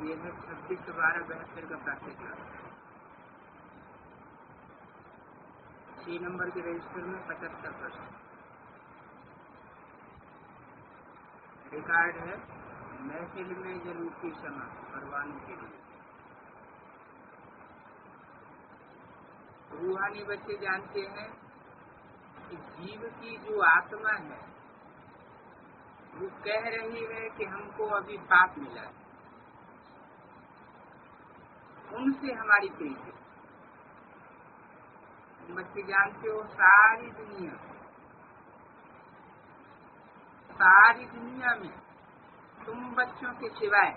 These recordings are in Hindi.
ये है 26/12/72 का प्रैक्टिकल। 6 नंबर के रजिस्टर में 75 प्रश्न। रिकॉर्ड है महफिल में जरूर की क्षमा परवानों के लिए। रूहानी बच्चे जानते हैं कि जीव की जो आत्मा है वो कह रही है कि हमको अभी पाप मिला है, उनसे हमारी प्रीति। बच्चे जानते हो सारी दुनिया में तुम बच्चों के सिवाय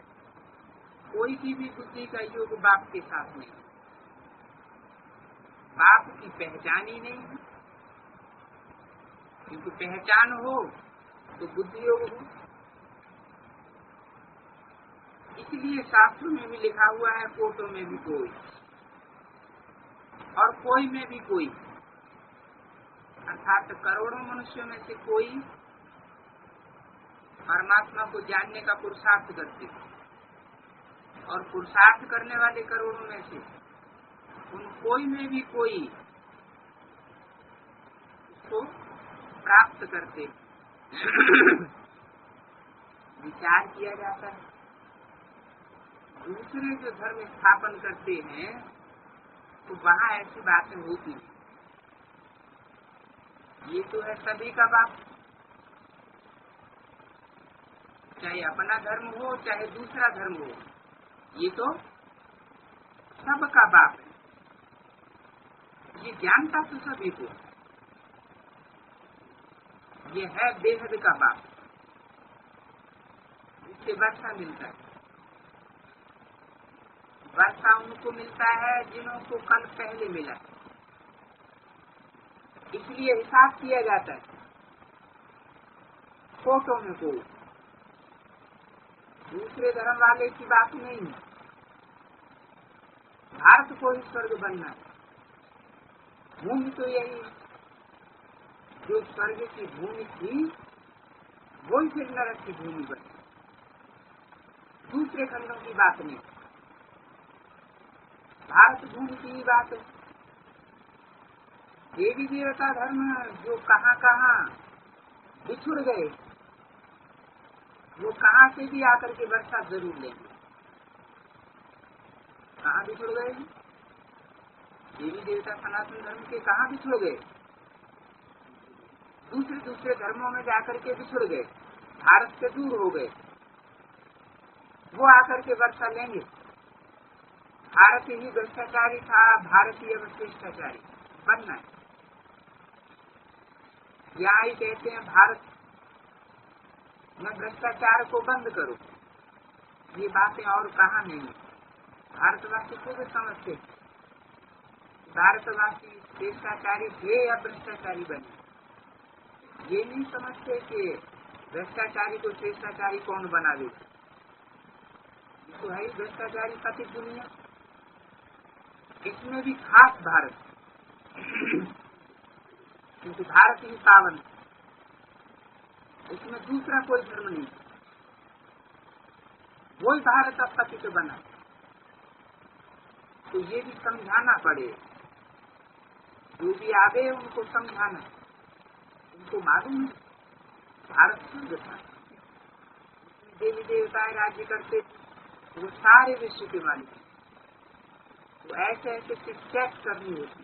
कोई की भी बुद्धि का योग बाप के साथ नहीं। बाप की पहचान ही नहीं है, क्योंकि पहचान हो तो बुद्धि योग हो। इसलिए शास्त्रों में भी लिखा हुआ है कोटों में भी कोई और कोई में भी कोई, अर्थात करोड़ों मनुष्यों में से कोई परमात्मा को जानने का पुरुषार्थ करते और पुरुषार्थ करने वाले करोड़ों में से उन कोई में भी कोई उसको प्राप्त करते। विचार किया जाता है। दूसरे जो धर्म स्थापन करते हैं तो वहाँ ऐसी बातें होती हैं। ये तो है सभी का बाप, चाहे अपना धर्म हो चाहे दूसरा धर्म हो, ये तो सबका बाप है। ये जानता तो सभी को, ये है बेहद का बाप, इससे वर्षा मिलता है। वर्षा उनको मिलता है जिनको कल पहले मिला, इसलिए हिसाब किया जाता है फोटो में। कोई दूसरे धर्म वाले की बात नहीं है। भारत को ही स्वर्ग बनना है। भूमि तो यही है, जो स्वर्ग की भूमि थी वही फिर नरक की भूमि बनी। दूसरे खंडों की बात नहीं, भारत भूमि की ही बात है। देवी देवता धर्म जो कहाँ कहाँ बिछुड़ गए, वो कहाँ से भी आकर के वर्षा जरूर लेंगे। कहाँ बिछुड़ गए? देवी देवता सनातन धर्म के कहाँ बिछुड़ गए? दूसरे धर्मों में जाकर के बिछुड़ गए, भारत से दूर हो गए। वो आकर के वर्षा लेंगे। भारत ही भ्रष्टाचारी था, भारतीय भ्रष्टाचारी बनना है। यहाँ ही कहते हैं भारत में भ्रष्टाचार को बंद करो। ये बातें और कहाँ नहीं। भारतवासी को भी समझते, भारतवासी भ्रष्टाचारी थे या भ्रष्टाचारी बने। ये नहीं समझते कि भ्रष्टाचारी को श्रेष्ठाचारी कौन बना दे। तो है ही भ्रष्टाचारी पति दुनिया, इसमें भी खास भारत, क्योंकि भारत ही पावन, इसमें दूसरा कोई धर्म नहीं। वही भारत अब पतित बना। तो ये भी समझाना पड़े, जो भी आवे उनको समझाना। उनको मालूम है भारत स्वर्ग था, देवी देवताएं राज्य करते, वो सारे विश्व के मालिक। तो ऐसे चेक करनी होती।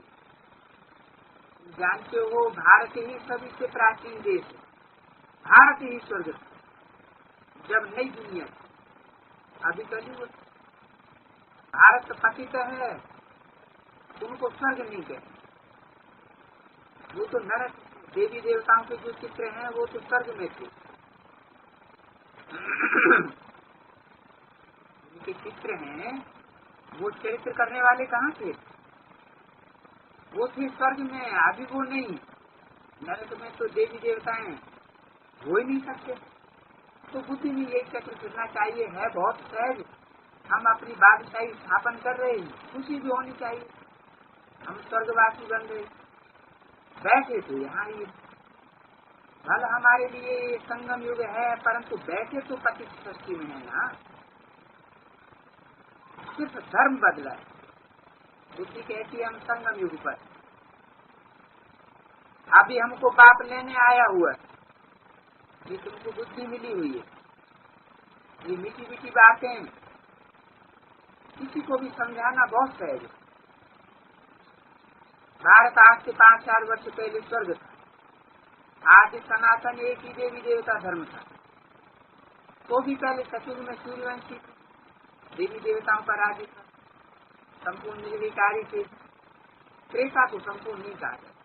जानते हो भारत ही सभी से प्राचीन देश है, भारत ही स्वर्ग था जब नई दुनिया। अभी कभी भारत पतित है, उनको स्वर्ग नहीं कहते, वो तो नरक। देवी देवताओं के जो चित्र हैं वो तो स्वर्ग में थे। उनके चित्र हैं, वो चरित्र करने वाले कहाँ थे? वो थे स्वर्ग में, अभी वो नहीं। नरक में तो देवी देवताएं हो ही नहीं सकते। तो बुद्धि में एक चक्र फिरना चाहिए। है बहुत सहज, हम अपनी बादशाही स्थापन कर रहे हैं, खुशी भी होनी चाहिए। हम स्वर्गवासी बन रहे, बैठे तो यहाँ ही। भले हमारे लिए संगम युग है, परंतु बैठे तो पति सृष्टि में है ना। सिर्फ धर्म बदला है। बुद्धि कहती है हम संगम युग पर, अभी हमको पाप लेने आया हुआ, ये तुमको बुद्धि मिली हुई है। ये मीठी मीठी बातें किसी को भी समझाना बहुत सहज है। भारत आज से 5,000 वर्ष पहले स्वर्ग था, आज सनातन एक ही देवी देवता धर्म था। तो भी पहले सतयुग में सूर्यवंशी देवी देवताओं का राज्य था, संपूर्ण निर्विकारी थे। त्रेता को संपूर्ण नहीं कहा जाता।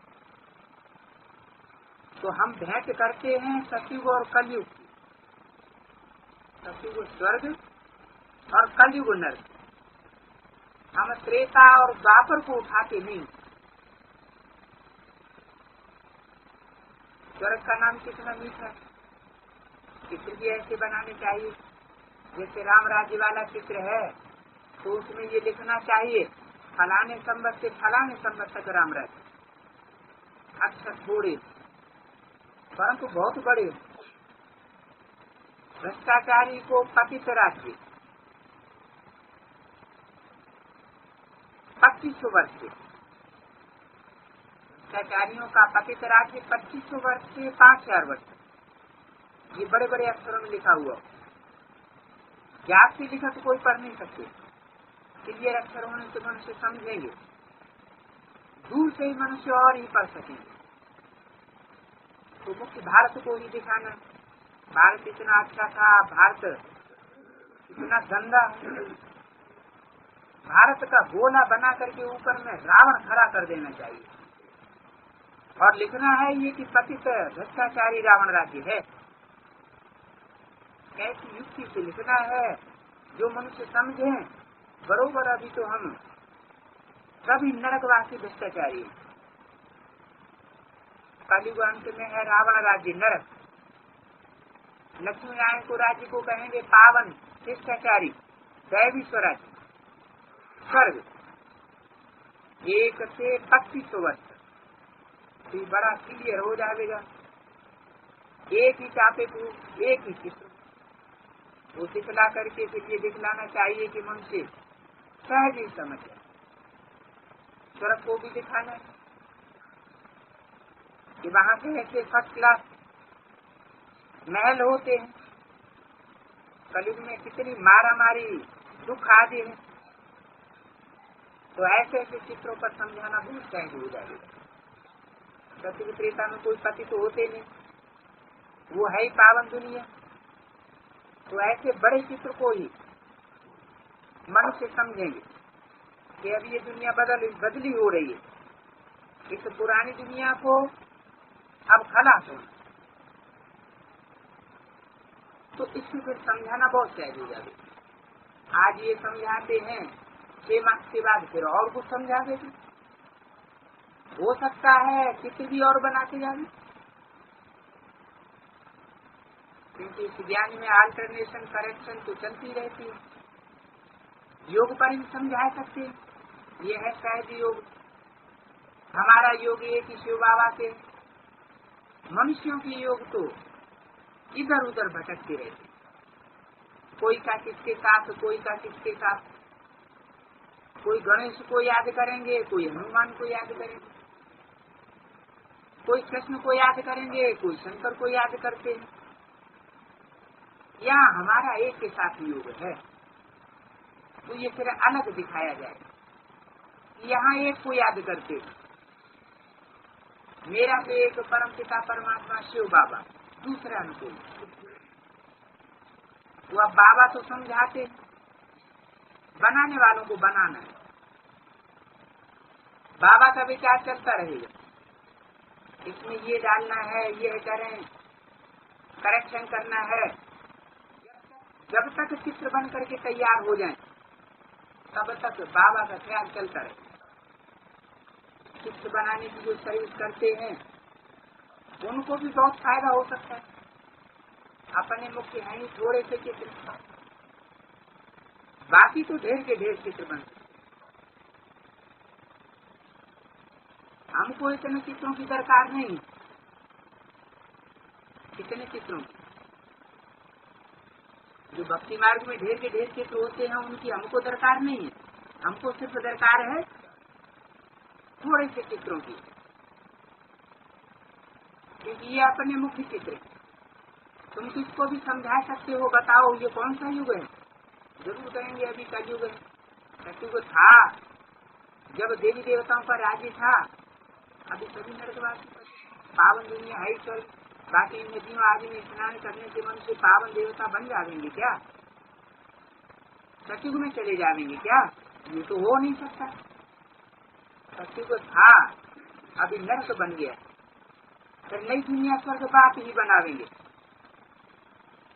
तो हम भेंट करते हैं सतयुग और कलयुग की। सतयुग स्वर्ग और कलयुग नरक। हम त्रेता और द्वापर को उठाते नहीं। स्वर्ग का नाम कितना मीठा है। चित्र भी ऐसे बनाने चाहिए, जैसे राम राज्य वाला चित्र है तो उसमें ये लिखना चाहिए फलाने संवत से फलाने संवत तक राम राज्य। अक्षर थोड़े परंतु बहुत बड़े। भ्रष्टाचारी को पतित राज्य 2500 वर्ष से, भ्रष्टाचारियों का पतित राज्य 2500 वर्ष से 5,000 वर्ष। ये बड़े बड़े अक्षरों में लिखा हुआ। याद से लिखा तो कोई पढ़ नहीं सकते, क्लियर अक्षर होने से मनुष्य समझेंगे, दूर से ही मनुष्य और ही पढ़ सकेंगे। तो मुख्य भारत को ही दिखाना, भारत इतना अच्छा था, भारत इतना गंदा है। भारत का गोला बना करके ऊपर में रावण खड़ा कर देना चाहिए और लिखना है ये कि पतित भ्रष्टाचारी रावण राज्य है। ऐसी युक्ति से लिखना है जो मनुष्य समझे। बरोबर अभी तो हम सभी नरकवासी भ्रष्टाचारी। कलयुग अंत में है रावण राज्य नरक। लक्ष्मी नारायण को राज्य को कहेंगे पावन शिष्टाचारी दैवी स्वराज्य स्वर्ग। 1 से 2500 वर्ष तो बड़ा क्लियर हो जाएगा। एक ही चापे को एक ही चित्र वो दिखला करके फिर ये दिखलाना चाहिए कि मनुष्य सहज ही समझ जाए। स्वर्ग को भी दिखाना है कि वहां से ऐसे फर्स्ट क्लास महल होते हैं। कलयुग में कितनी मारामारी दुख आदि है, तो ऐसे ऐसे चित्रों पर समझाना बहुत सहज हो जाएगा। सत्य त्रेता में कोई पति तो होते नहीं, वो है ही पावन दुनिया। तो ऐसे बड़े चित्र को ही मनुष्य समझेंगे कि अब ये दुनिया बदली हो रही है। इस पुरानी दुनिया को अब खलास होना, तो इसको फिर समझाना बहुत सहज हो जाएगा। आज ये समझाते हैं, 6 माह के बाद फिर और कुछ समझा देते। हो सकता है चित्र भी और बनाते जाए, क्योंकि इस ज्ञान में आल्टरनेशन करेक्शन तो चलती रहती है। योग पर ही समझा सकते हैं। ये है सहज योग। हमारा योग एक ही शिव बाबा के। मनुष्यों के योग तो इधर उधर भटकते रहते, कोई का किसके साथ, कोई का किसके साथ। कोई गणेश को याद करेंगे, कोई हनुमान को याद करेंगे, कोई कृष्ण को याद करेंगे, कोई शंकर को याद करते हैं। यहाँ हमारा एक के साथ योग है, तो ये फिर अलग दिखाया जाए। यहाँ एक को याद करते हैं। मेरा तो एक परम पिता परमात्मा शिव बाबा, दूसरा अनुकूल। वो अब बाबा तो समझाते, बनाने वालों को बनाना है। बाबा का विचार चलता रहेगा, इसमें ये डालना है, ये करें, करेक्शन करना है। जब तक चित्र बन करके तैयार हो जाए तब तक बाबा का ख्याल चलता रहे। चित्र बनाने की जो सर्विस करते हैं उनको भी बहुत फायदा हो सकता है। अपने मुख्य है ही थोड़े से चित्र, बाकी तो ढेर के ढेर चित्र बनते। हमको इतने चित्रों की दरकार नहीं। कितने चित्रों की जो भक्ति मार्ग में ढेर के ढेर चित्र होते हैं उनकी हमको दरकार नहीं है, हमको सिर्फ दरकार है थोड़े से चित्रों की, क्योंकि ये अपने मुख्य चित्र है। तुम किसको भी समझा सकते हो, बताओ ये कौन सा युग है? जरूर कहेंगे अभी कलयुग है। सतयुग था जब देवी देवताओं का राज्य था, अभी सभी नरकवासी पावन दुनिया है चल, बाकी इन नदियों आदि में स्नान करने से मनुष्य पावन देवता बन जाएंगे क्या? सतयुग में चले जाएंगे क्या? ये तो हो नहीं सकता। सतयुग था, अभी नरक बन गया, फिर नई दुनिया स्वर्ग बाप ही बनावेंगे।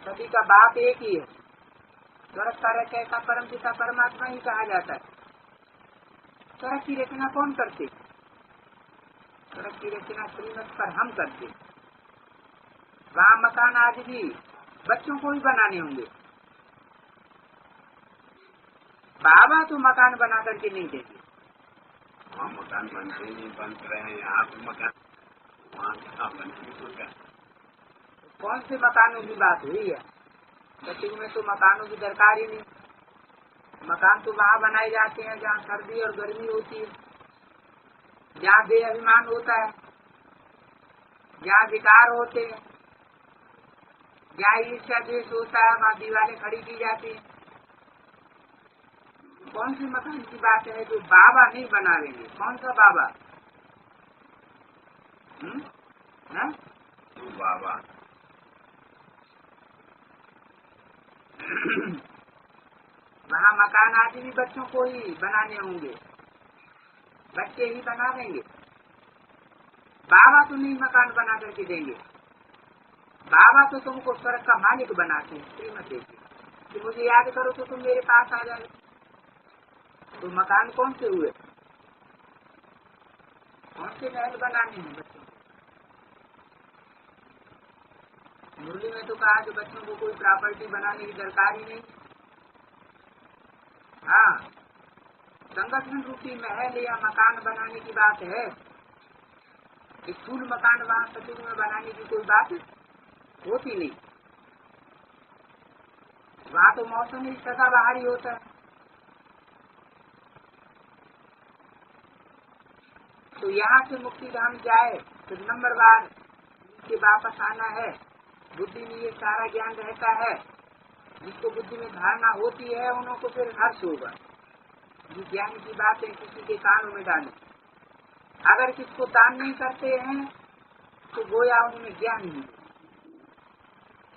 सभी का बाप एक ही है, स्वर्ग का रचयिता परम पिता परमात्मा ही कहा जाता है। स्वर्ग की रचना कौन करते? स्वर्ग की रचना श्रीमत पर हम करते। वहाँ मकान आज भी बच्चों को ही बनाने होंगे, बाबा तो मकान बना करके नहीं देंगे। वहाँ मकान बनते नहीं, बन रहे हैं यहाँ तो मकान, वहाँ कहाँ बनते? कौन से मकानों की बात हुई है? सतयुग में तो मकानों की दरकार ही नहीं। मकान तो वहाँ बनाए जाते हैं जहाँ सर्दी और गर्मी होती है, जहाँ बेअभिमान होता है, जहाँ विकार होते हैं, जहाँ ईर्ष्या द्वेष होता है, वहाँ दीवारें खड़ी की जाती है। कौन सी मकान की बात है जो बाबा नहीं बनावेंगे? कौन सा बाबा? बाबा वहाँ मकान आदि भी बच्चों को ही बनाने होंगे, बच्चे ही बना देंगे। बाबा तो नहीं मकान बना करके देंगे। बाबा तो तुमको स्वर्ग का मालिक बनाते हैं, श्रीमत देते कि मुझे याद करो तो तुम मेरे पास आ जाओ। तो मकान कौन से हुए? कौन से महल बनाने हैं बच्चों को? मुरली में तो कहा कि बच्चों को कोई प्रॉपर्टी बनाने की दरकार ही नहीं। हाँ, संगठन रूपी महल या मकान बनाने की बात है। स्थूल मकान वहाँ सतयुग में बनाने की कोई बात होती नहीं। वहाँ तो मौसम ही सदाबहार ही होता है। तो यहाँ से मुक्ति धाम जाए फिर नंबर बार के वापस आना है। बुद्धि में ये सारा ज्ञान रहता है, जिसको बुद्धि में धारणा होती है उनको फिर हर्ष होगा। ये ज्ञान की बातें किसी के कानों में डालें। अगर किसको दान नहीं करते हैं तो गोया उनमें ज्ञान नहीं।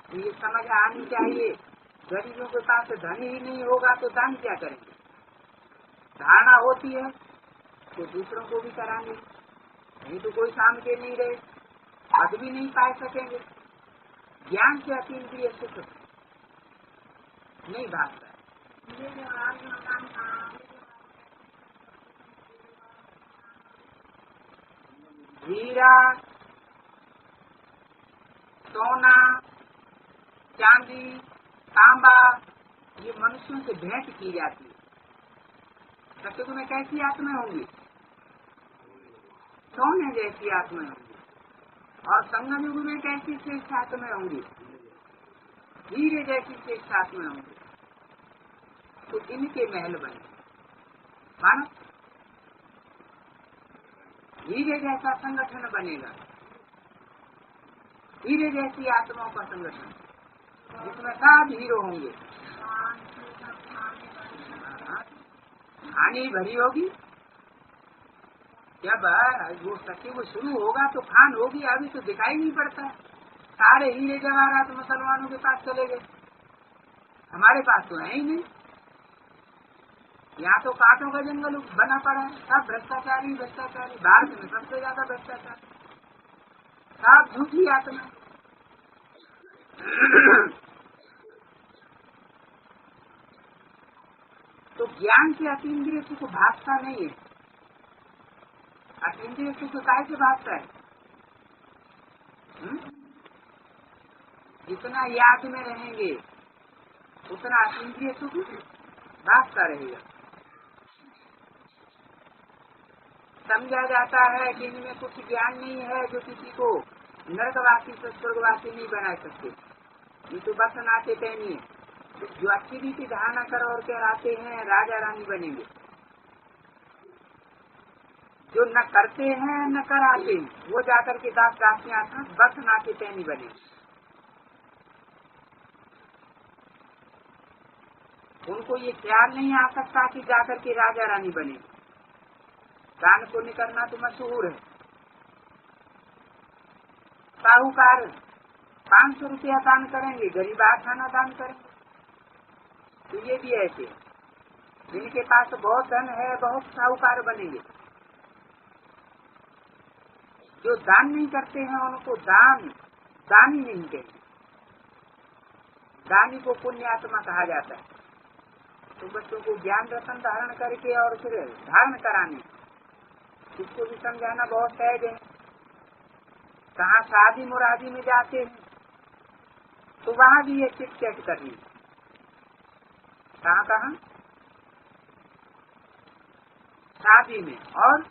तो ये समझ आनी चाहिए, गरीबों के पास धन ही नहीं होगा तो दान क्या करेंगे? धारणा होती है तो दूसरों को भी कराएंगे, नहीं तो कोई काम के नहीं रहे, पद भी नहीं पा सकेंगे। ज्ञान से अतीन्द्रिय सुख नहीं भागता। हीरा, सोना, चांदी, तांबा ये मनुष्यों से भेंट की जाती है। सतयुग में कैसी आत्माएं होंगी? सोने जैसी आत्माएं होंगी। और संगम युग में कैसी श्रेष्ठ आत्माएं होंगी? हीरे जैसी श्रेष्ठ आत्माएं होंगी। तो इनके महल बने मानो हीरे जैसा संगठन बनेगा, हीरे जैसी आत्माओं का संगठन जिसमें सब हीरो होंगे। खानी भरी होगी। जब वो सत्युग शुरू होगा तो खान होगी, अभी तो दिखाई नहीं पड़ता। सारे हीरे जवाहरात मुसलमानों के पास चले गए, हमारे पास तो है ही नहीं। यहाँ तो कांटों का जंगल बना पड़ा है, सब भ्रष्टाचारी भ्रष्टाचारी। भारत में सबसे ज्यादा भ्रष्टाचार, सब झूठी आत्मा। तो ज्ञान से अतीन्द्रिय सुख भागता नहीं है। अतीन्द्रिय सुख काहे से भागता है? जितना याद में रहेंगे उतना अतीन्द्रिय सुख भागता रहेगा। समझा जाता है कि इनमें कुछ ज्ञान नहीं है जो किसी को नरकवासी से स्वर्गवासी नहीं बना सकते। ये तो बस नाते कहनी है, जो अच्छी रीति धारणा कर और कहलाते हैं राजा रानी बनेंगे, जो न करते हैं न कराते हैं वो जाकर के दास दासियां था बस नाते पैनी बनेंगे। उनको ये ख्याल नहीं आ सकता कि जाकर के राजा रानी बनेंगे। दान पुण्य करना तो मशहूर है। साहूकार 500 रुपया दान करेंगे, गरीब 8 आना दान करेंगे। तो ये भी ऐसे जिनके पास बहुत धन है बहुत साहूकार बनेंगे। जो दान नहीं करते हैं उनको दानी नहीं कहते। दानी को पुण्यात्मा कहा जाता है। तो बच्चों को ज्ञान रतन धारण करके और फिर धारण कराने, इसको भी समझाना बहुत सहज है। कहाँ शादी मुरादी में जाते हैं तो वहाँ भी ये चिट चैट करनी। कहाँ कहाँ शादी में, और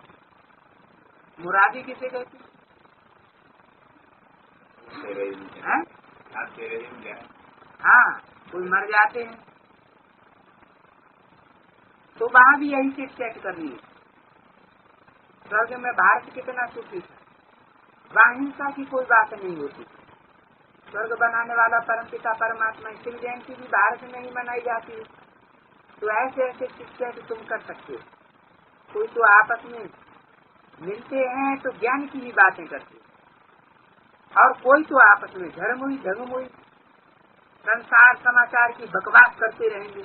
मुरादी किसे कहते हैं? हाँ, कोई मर जाते हैं तो वहाँ भी यही चिट चैट करनी है। स्वर्ग में भारत कितना सुखी था, वहाँ हिंसा की कोई बात नहीं होती। स्वर्ग बनाने वाला परमपिता परमात्मा शिव जयंती भी भारत में ही मनाई जाती है। तो ऐसे ऐसे चिट चैट तुम कर सकते हो। कोई तो आपस में मिलते हैं तो ज्ञान की ही बातें करते हैं, और कोई तो आपस में झरमुई झगमुई संसार समाचार की बकवास करते रहेंगे।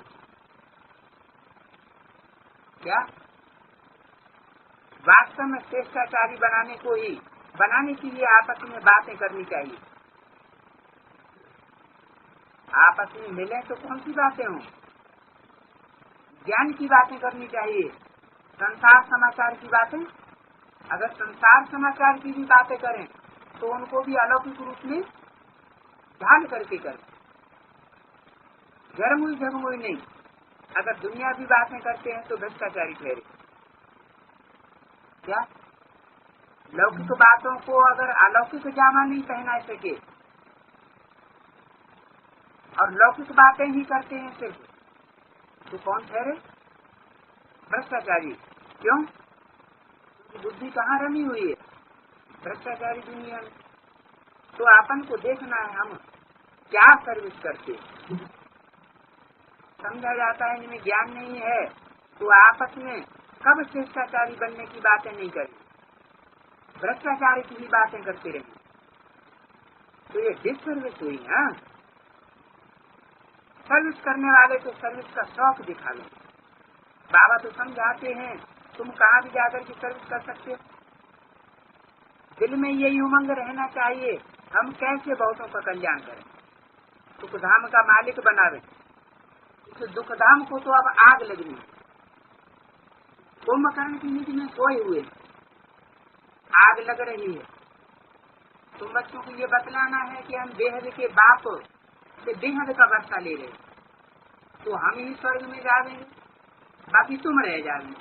क्या वास्तव में श्रेष्ठाचारी बनाने के लिए आपस में बातें करनी चाहिए। आपस में मिले तो कौन सी बातें हों, ज्ञान की बातें करनी चाहिए। संसार समाचार की बातें, अगर संसार समाचार की भी बातें करें तो उनको भी अलौकिक रूप में ढाल करके करें, झरमुई झगमुई नहीं। अगर दुनिया भी बातें करते हैं तो भ्रष्टाचारी ठहरे। क्या लौकिक बातों को अगर अलौकिक जामा नहीं पहना सके और लौकिक बातें ही करते हैं सिर्फ, तो कौन ठहरे? भ्रष्टाचारी। क्यों? बुद्धि कहाँ रमी हुई है? भ्रष्टाचारी दुनिया में। तो अपन को देखना है हम क्या सर्विस करते। समझा जाता है इनमें ज्ञान नहीं है तो आपस में कब श्रेष्ठाचारी बनने की बातें नहीं करें, भ्रष्टाचारी की ही बातें करते रहें। तो ये डिसर्विस हुई ना। सर्विस करने वाले को सर्विस का शौक दिखा लो। बाबा तो समझाते हैं तुम कहाँ भी जाकर के सर्विस कर सकते हो। दिल में यही उमंग रहना चाहिए हम कैसे बहुतों का कल्याण करें, सुखधाम का मालिक बनावे। इस दुखधाम को तो अब आग लगनी है। कुंभकर्ण की नीति में सोए हुए आग लग रही है। तुम बच्चों को ये बतलाना है कि हम बेहद के बाप से बेहद का वर्षा ले रहे, तो हम ही स्वर्ग में जाएंगे, बाकी तुम रह जाएंगे।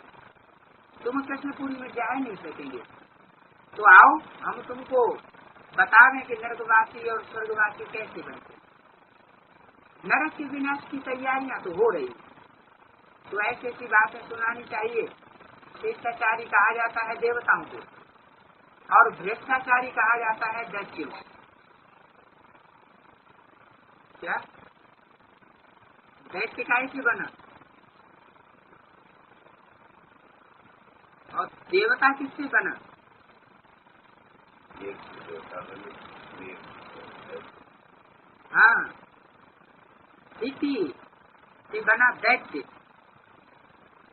तुम कृष्णपुरी में जा नहीं सकेंगे। तो आओ हम तुमको बता दें कि नरकवासी और स्वर्गवासी कैसे बनते। नरक के विनाश की तैयारियां तो हो रही, तो ऐसी ऐसी बातें सुनानी चाहिए। श्रेष्ठाचारी कहा जाता है देवताओं को और भ्रष्टाचारी कहा जाता है दैत्यों। क्या दैत्य कैसे बना और देवता किससे बना? हाँ, दिति से बना दैत्य।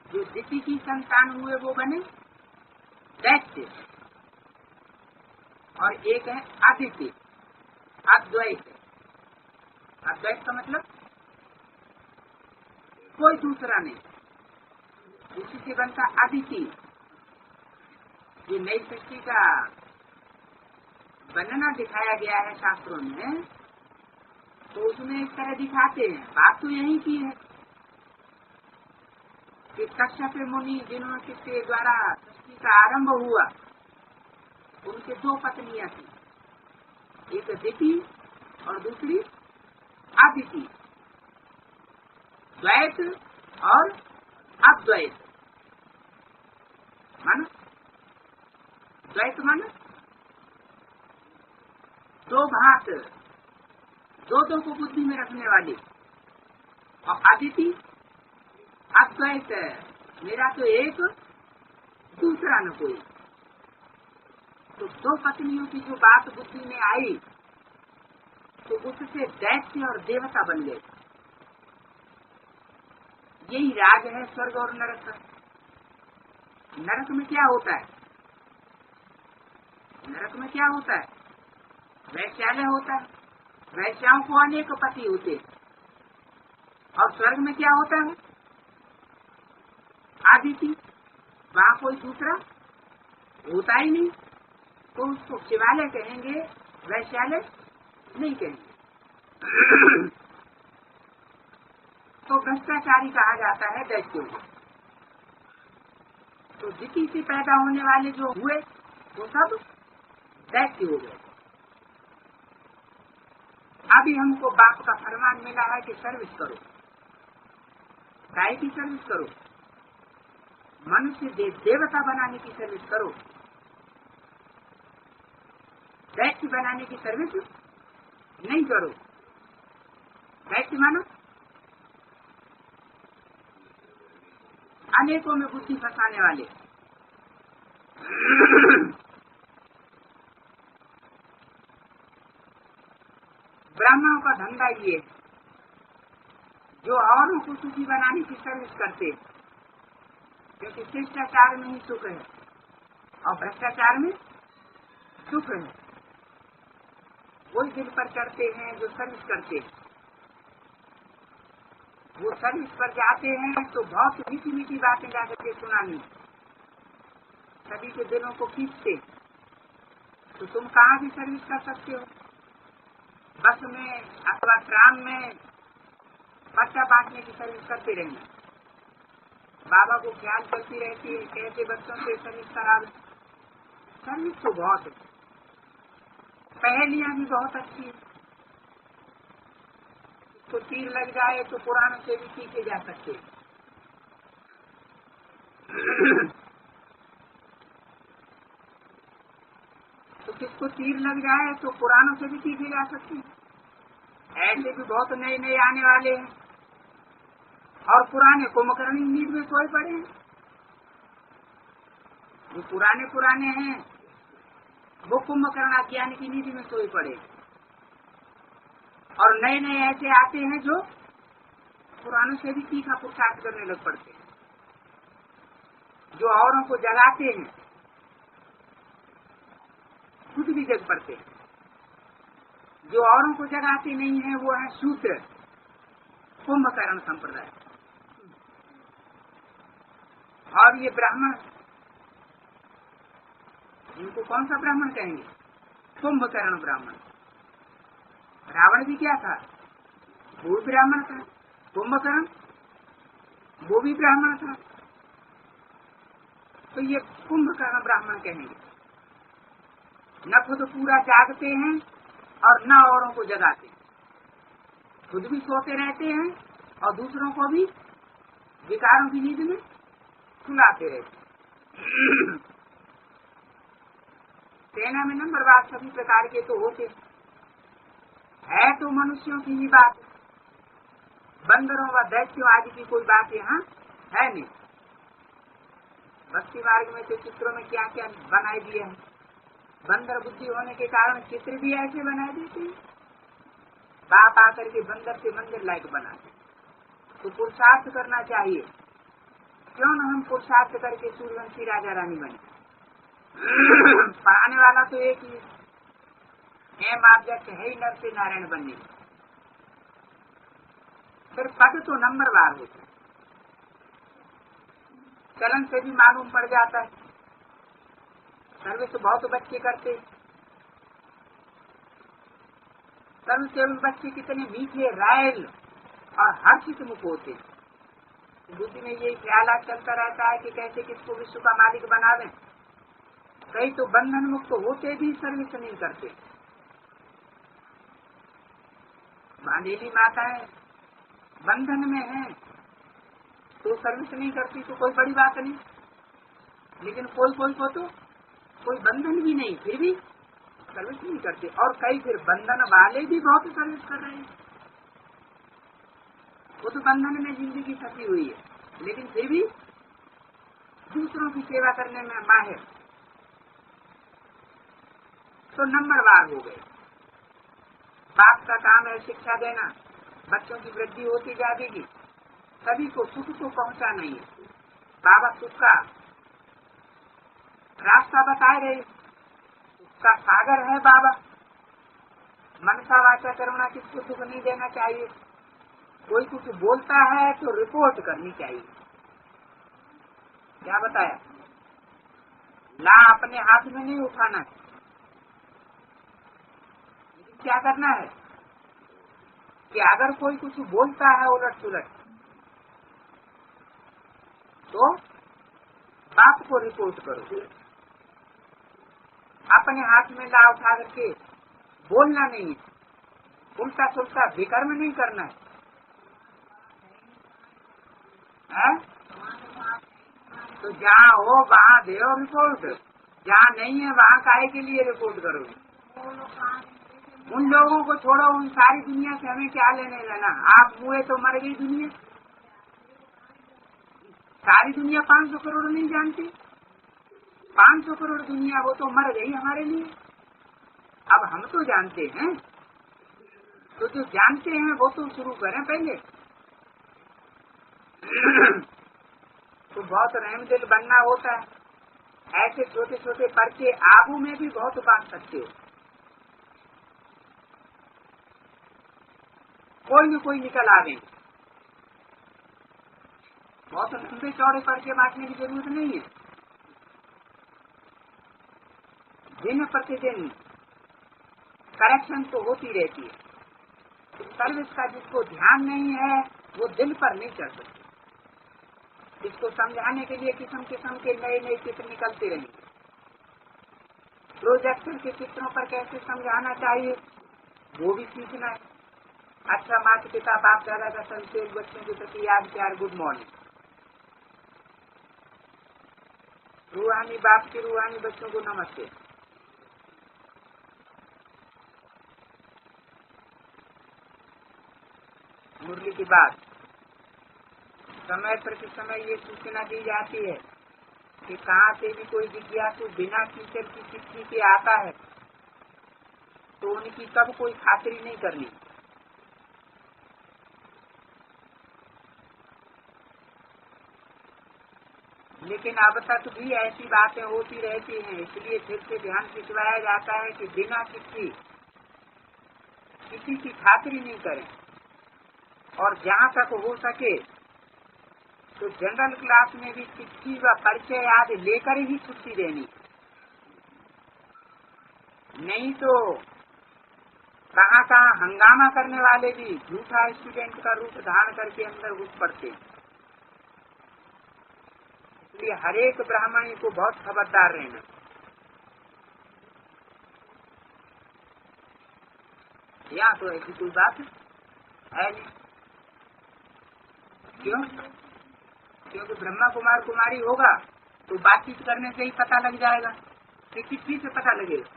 जो दिति की संतान हुए वो बने दैत्य। और एक है अदिति, अद्वैत। अद्वैत का मतलब कोई दूसरा नहीं, उसी से बनता अदिति। ये नई सृष्टि का वर्णना दिखाया गया है शास्त्रों में, तो उसमें इस तरह दिखाते हैं। बात तो यही की है कि कश्यप मुनि जिनके द्वारा सृष्टि का आरंभ हुआ, उनके 2 पत्नियां थी, एक दिति और दूसरी अदिति। द्वैत और अद्वैत। मानो द्वैत मानो दो भात, दो को बुद्धि में रखने वाली, और अदिति अद्वैत, मेरा तो एक दूसरा न कोई। तो दो पत्नियों की जो बात बुद्धि में आई तो उससे दैत्य और देवता बन गए। यही राज है स्वर्ग और नरक का। नरक में क्या होता है? नरक में क्या होता है? वैश्यालय होता है, वैश्याओं को अनेक पति होते। और स्वर्ग में क्या होता है? आदिति, वहाँ कोई दूसरा होता ही नहीं। तो उसको शिवालय कहेंगे, वैश्यालय नहीं कहेंगे। तो भ्रष्टाचारी कहा जाता है दैत्यों को। तो दिति से पैदा होने वाले जो हुए वो सब दैत्य हो गए। अभी हमको बाप का फरमान मिला है कि सर्विस करो। गाय की सर्विस करो, मनुष्य देवता बनाने की सर्विस करो, दैत्य बनाने की सर्विस नहीं करो। दैत्य मानो अनेकों में बुद्धि फंसाने वाले। ब्राह्मणों का धंधा ये जो औरों को सुखी बनाने की सर्विस करते, क्योंकि शिष्टाचार में ही सुख है और भ्रष्टाचार में सुख है। वही दिल पर चढ़ते हैं जो सर्विस करते। वो सर्विस पर जाते हैं तो बहुत मीठी मीठी बातें जाकर के सुनानी, सभी के दिलों को खींचते। तो तुम कहाँ भी सर्विस कर सकते हो? बस में अथवा ट्राम में पर्चा बांटने की सर्विस करते रहना। बाबा को ख्याल करती रहती है कैसे बच्चों से सर्विस करा। सर्विस तो बहुत है, पहेलियां भी बहुत अच्छी है। तो तीर लग जाए तो पुराणों से भी सीखे जा सकते। तो किसको तीर लग जाए तो पुराणों से भी सीखे जा सकते। ऐसे भी बहुत नए नए आने वाले हैं और पुराने कुंभकर्णी नींद में सोए पड़े हैं। जो पुराने हैं वो कुंभकर्ण ज्ञान की नींद में सोए पड़े, और नए नए ऐसे आते हैं जो पुरानों से भी तीखा पुरुषार्थ करने लग पड़ते हैं। जो औरों को जगाते हैं खुद भी जग पड़ते हैं। जो औरों को जगाते नहीं है वो है शूद्र, कुंभकर्ण संप्रदाय। और ये ब्राह्मण, इनको कौन सा ब्राह्मण कहेंगे? कुंभकर्ण ब्राह्मण। रावण भी क्या था? वो भी ब्राह्मण था। कुंभकर्ण वो भी ब्राह्मण था। तो ये कुंभकर्ण ब्राह्मण कहेंगे। न खुद पूरा जागते हैं और न औरों को जगाते, खुद भी सोते रहते हैं और दूसरों को भी विकारों की नींद में सुलाते रहते। सेना में नंबरवार सभी प्रकार के तो होते है, तो मनुष्यों की ही बात, बंदरों व दैत्यों आदि की कोई बात यहाँ है नहीं। भक्ति मार्ग में तो चित्रों में क्या क्या बनाए दिए हैं। बंदर बुद्धि होने के कारण चित्र भी ऐसे बनाए देते हैं। बाप आकर के बंदर से मंदिर लायक बनाते। तो पुरुषार्थ करना चाहिए। क्यों न हम पुरुषार्थ करके सूर्यवंशी राजा रानी बने। पढ़ाने वाला तो एक ही एम ऑब्जेक्ट है ही, नर से नारायण बनने। फिर पद तो नंबरवार होता है, चलन से भी मालूम पड़ जाता है। सर्विस तो बहुत बच्चे करते, सर्विस के बच्चे कितने मीठे, रायल और हर्षित मुख होते। बुद्धि में ये ख्याल चलता रहता है कि कैसे किसको विश्व का मालिक बनावे। कई तो बंधन मुक्त होते भी सर्विस नहीं करते। मांडेली माताएं बंधन में हैं तो सर्विस नहीं करती तो कोई बड़ी बात नहीं, लेकिन कोई कोई को तो कोई बंधन भी नहीं, फिर भी सर्विस नहीं करते। और कई फिर बंधन वाले भी बहुत सर्विस कर रहे हैं, वो तो बंधन में जिंदगी फंसी हुई है, लेकिन फिर भी दूसरों की सेवा करने में माहिर। तो नंबरवार हो गए। बाप का काम है शिक्षा देना, बच्चों की वृद्धि होती जाएगी, सभी को सुख को पहुंचाना ही है। बाबा सुख का रास्ता बताए रहे, उसका सागर है बाबा। मनसा वाचा करुणा, किसको सुख नहीं देना चाहिए। कोई कुछ बोलता है तो रिपोर्ट करनी चाहिए। क्या बताया, ला अपने हाथ में नहीं उठाना है, लेकिन क्या करना है कि अगर कोई कुछ बोलता है उलट सुलट तो बाप को रिपोर्ट करो। अपने हाथ में ला उठा करके बोलना नहीं, उल्टा सुल्टा विकर्म नहीं करना है? तो जहाँ हो वहाँ दो रिपोर्ट, जहाँ नहीं है वहाँ काहे के लिए रिपोर्ट करोगे। उन लोगों को छोड़ो, उन सारी दुनिया से हमें क्या लेने देना। आप हुए तो मर गई दुनिया, सारी दुनिया 500 करोड़ नहीं जानती। 500 करोड़ दुनिया वो तो मर गई हमारे लिए। अब हम तो जानते हैं, तो जो जानते हैं वो तो शुरू करें पहले। तो बहुत रहमदिल बनना होता है। ऐसे छोटे छोटे पर्चे आबू में भी बहुत बांट सकते हो, कोई न कोई निकल आवे। बहुत लंबे चौड़े पर्चे बांटने की जरूरत नहीं है। दिन प्रतिदिन करेक्शन तो होती रहती है। सर्विस का जिसको ध्यान नहीं है वो दिल पर नहीं चढ़ सकती। इसको समझाने के लिए किस्म किस्म के नए नए चित्र निकलते रहेंगे। प्रोजेक्टर के चित्रों पर कैसे समझाना चाहिए वो भी सीखना है। अच्छा, माता पिता बाप दादा का संदेश बच्चों के प्रति याद प्यार, गुड मॉर्निंग। रूहानी बाप के रूहानी बच्चों को नमस्ते। मुरली की बात, समय प्रति समय ये सूचना दी जाती है कि कहाँ से भी कोई जिज्ञासु बिना टीचर की चिट्ठी के आता है तो उनकी कब कोई खातिरी नहीं करनी। लेकिन अब तक भी ऐसी बातें होती रहती हैं, इसलिए फिर से ध्यान खिंचवाया जाता है कि बिना चिट्ठी किसी की खातिरी नहीं करें। और जहाँ तक हो सके तो जनरल क्लास में भी चिट्ठी व परिचय आदि लेकर ही छुट्टी देनी, नहीं तो कहाँ कहाँ हंगामा करने वाले भी झूठा स्टूडेंट का रूप धारण करके अंदर घुस पड़ते। इसलिए हरेक ब्राह्मणी को बहुत खबरदार रहना। यहाँ तो ऐसी कोई बात है नहीं। क्यों? क्योंकि ब्रह्मा कुमार कुमारी होगा तो बातचीत करने से ही पता लग जाएगा कि चिट्ठी से पता लगेगा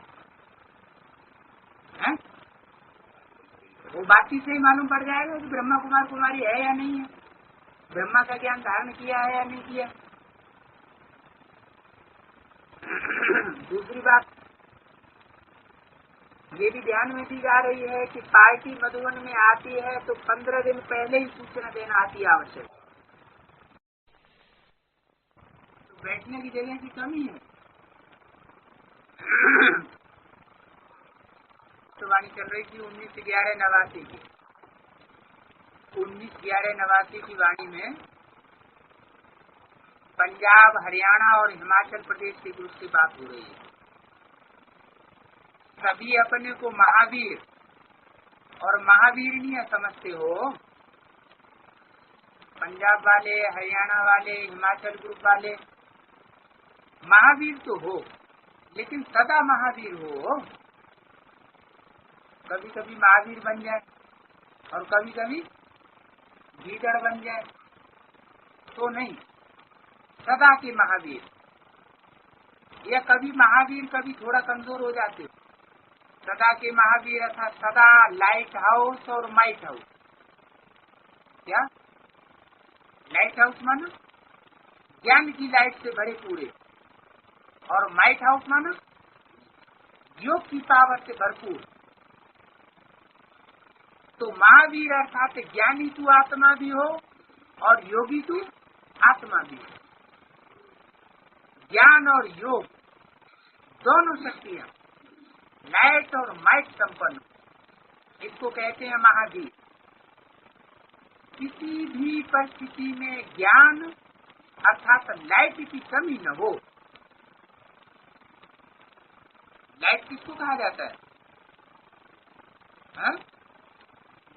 है? वो बातचीत से ही मालूम पड़ जाएगा कि ब्रह्मा कुमार कुमारी है या नहीं है, ब्रह्मा का ज्ञान धारण किया है या नहीं किया। दूसरी बात ये भी ध्यान में दी जा रही है कि पार्टी मधुबन में आती है तो 15 दिन पहले ही सूचना देना आती है आवश्यक। तो बैठने की जगह की कमी है। तो वाणी चल रही थी 19/11/89 की। 19/11/89 की वाणी में पंजाब, हरियाणा और हिमाचल प्रदेश के ग्रुप की बात हो रही है। सभी अपने को महावीर और महावीरनीय समझते हो। पंजाब वाले, हरियाणा वाले, हिमाचल ग्रुप वाले महावीर तो हो, लेकिन सदा महावीर हो। कभी कभी महावीर बन जाए और कभी कभी गीदड़ बन जाए। तो नहीं, सदा के महावीर। या कभी महावीर कभी थोड़ा कमजोर हो जाते। सदा के महावीर अर्थात सदा लाइट हाउस और माइट हाउस। क्या लाइट हाउस माना ज्ञान की लाइट से भरे पूरे, और माइट हाउस माना योग की पावर से भरपूर। तो महावीर अर्थात ज्ञानी तू आत्मा भी हो और योगी तू आत्मा भी हो। ज्ञान और योग दोनों शक्तियां लाइट और माइट संपन्न, इसको कहते हैं महावीर। किसी भी परिस्थिति में ज्ञान अर्थात लाइट की कमी न हो। लाइट किसको कहा जाता है?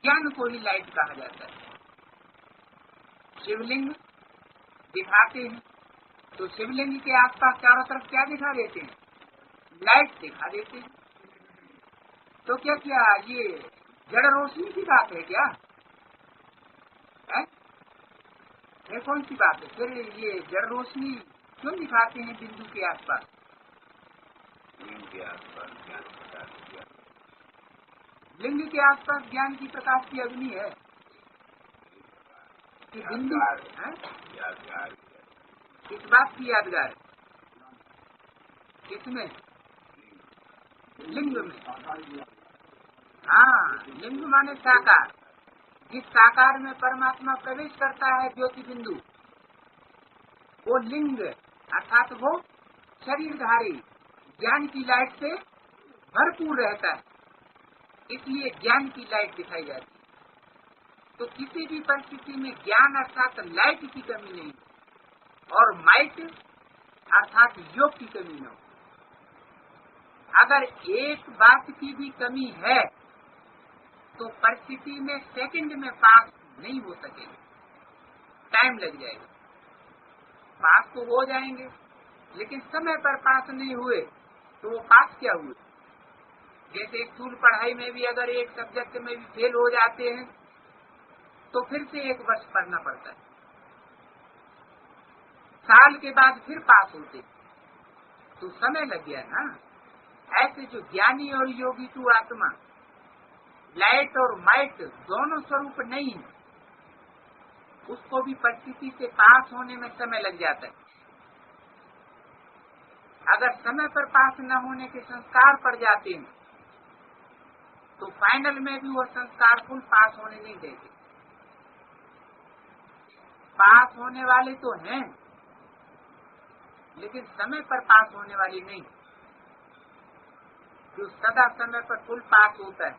ज्ञान को ही लाइट कहा जाता है। शिवलिंग दिखाते हैं तो शिवलिंग के आसपास चारों तरफ क्या दिखा देते हैं? लाइट दिखा देते हैं। तो क्या क्या ये जड़ रोशनी की बात है क्या? ये कौन सी बात है? फिर ये जड़ रोशनी क्यों दिखाते हैं बिंदु के आसपास? लिंग के आसपास ज्ञान प्रकाश किया। लिंग के आसपास ज्ञान की प्रकाश की अग्नि है कि बिंदु यादगार किस बात की यादगार? किसमें? लिंग में। हाँ, लिंग माने साकार। जिस साकार में परमात्मा प्रवेश करता है ज्योति बिंदु, वो लिंग अर्थात वो शरीरधारी ज्ञान की लाइट से भरपूर रहता है, इसलिए ज्ञान की लाइट दिखाई जाती है। तो किसी भी परिस्थिति में ज्ञान अर्थात लाइट की कमी नहीं और माइट अर्थात योग की कमी न हो। अगर एक बात की भी कमी है तो परिस्थिति में सेकंड में पास नहीं हो सकेगा, टाइम लग जाएगा। पास तो हो जाएंगे लेकिन समय पर पास नहीं हुए तो वो पास क्या हुए? जैसे स्कूल पढ़ाई में भी अगर एक सब्जेक्ट में भी फेल हो जाते हैं तो फिर से 1 वर्ष पढ़ना पड़ता है, साल के बाद फिर पास होते, तो समय लग गया ना। ऐसे जो ज्ञानी और योगी तू आत्मा लाइट और माइट दोनों स्वरूप नहीं है, उसको भी परिस्थिति से पास होने में समय लग जाता है। अगर समय पर पास न होने के संस्कार पड़ जाते हैं तो फाइनल में भी वो संस्कार फुल पास होने नहीं देते। पास होने वाले तो हैं लेकिन समय पर पास होने वाली नहीं। जो सदा समय पर फुल पास होता है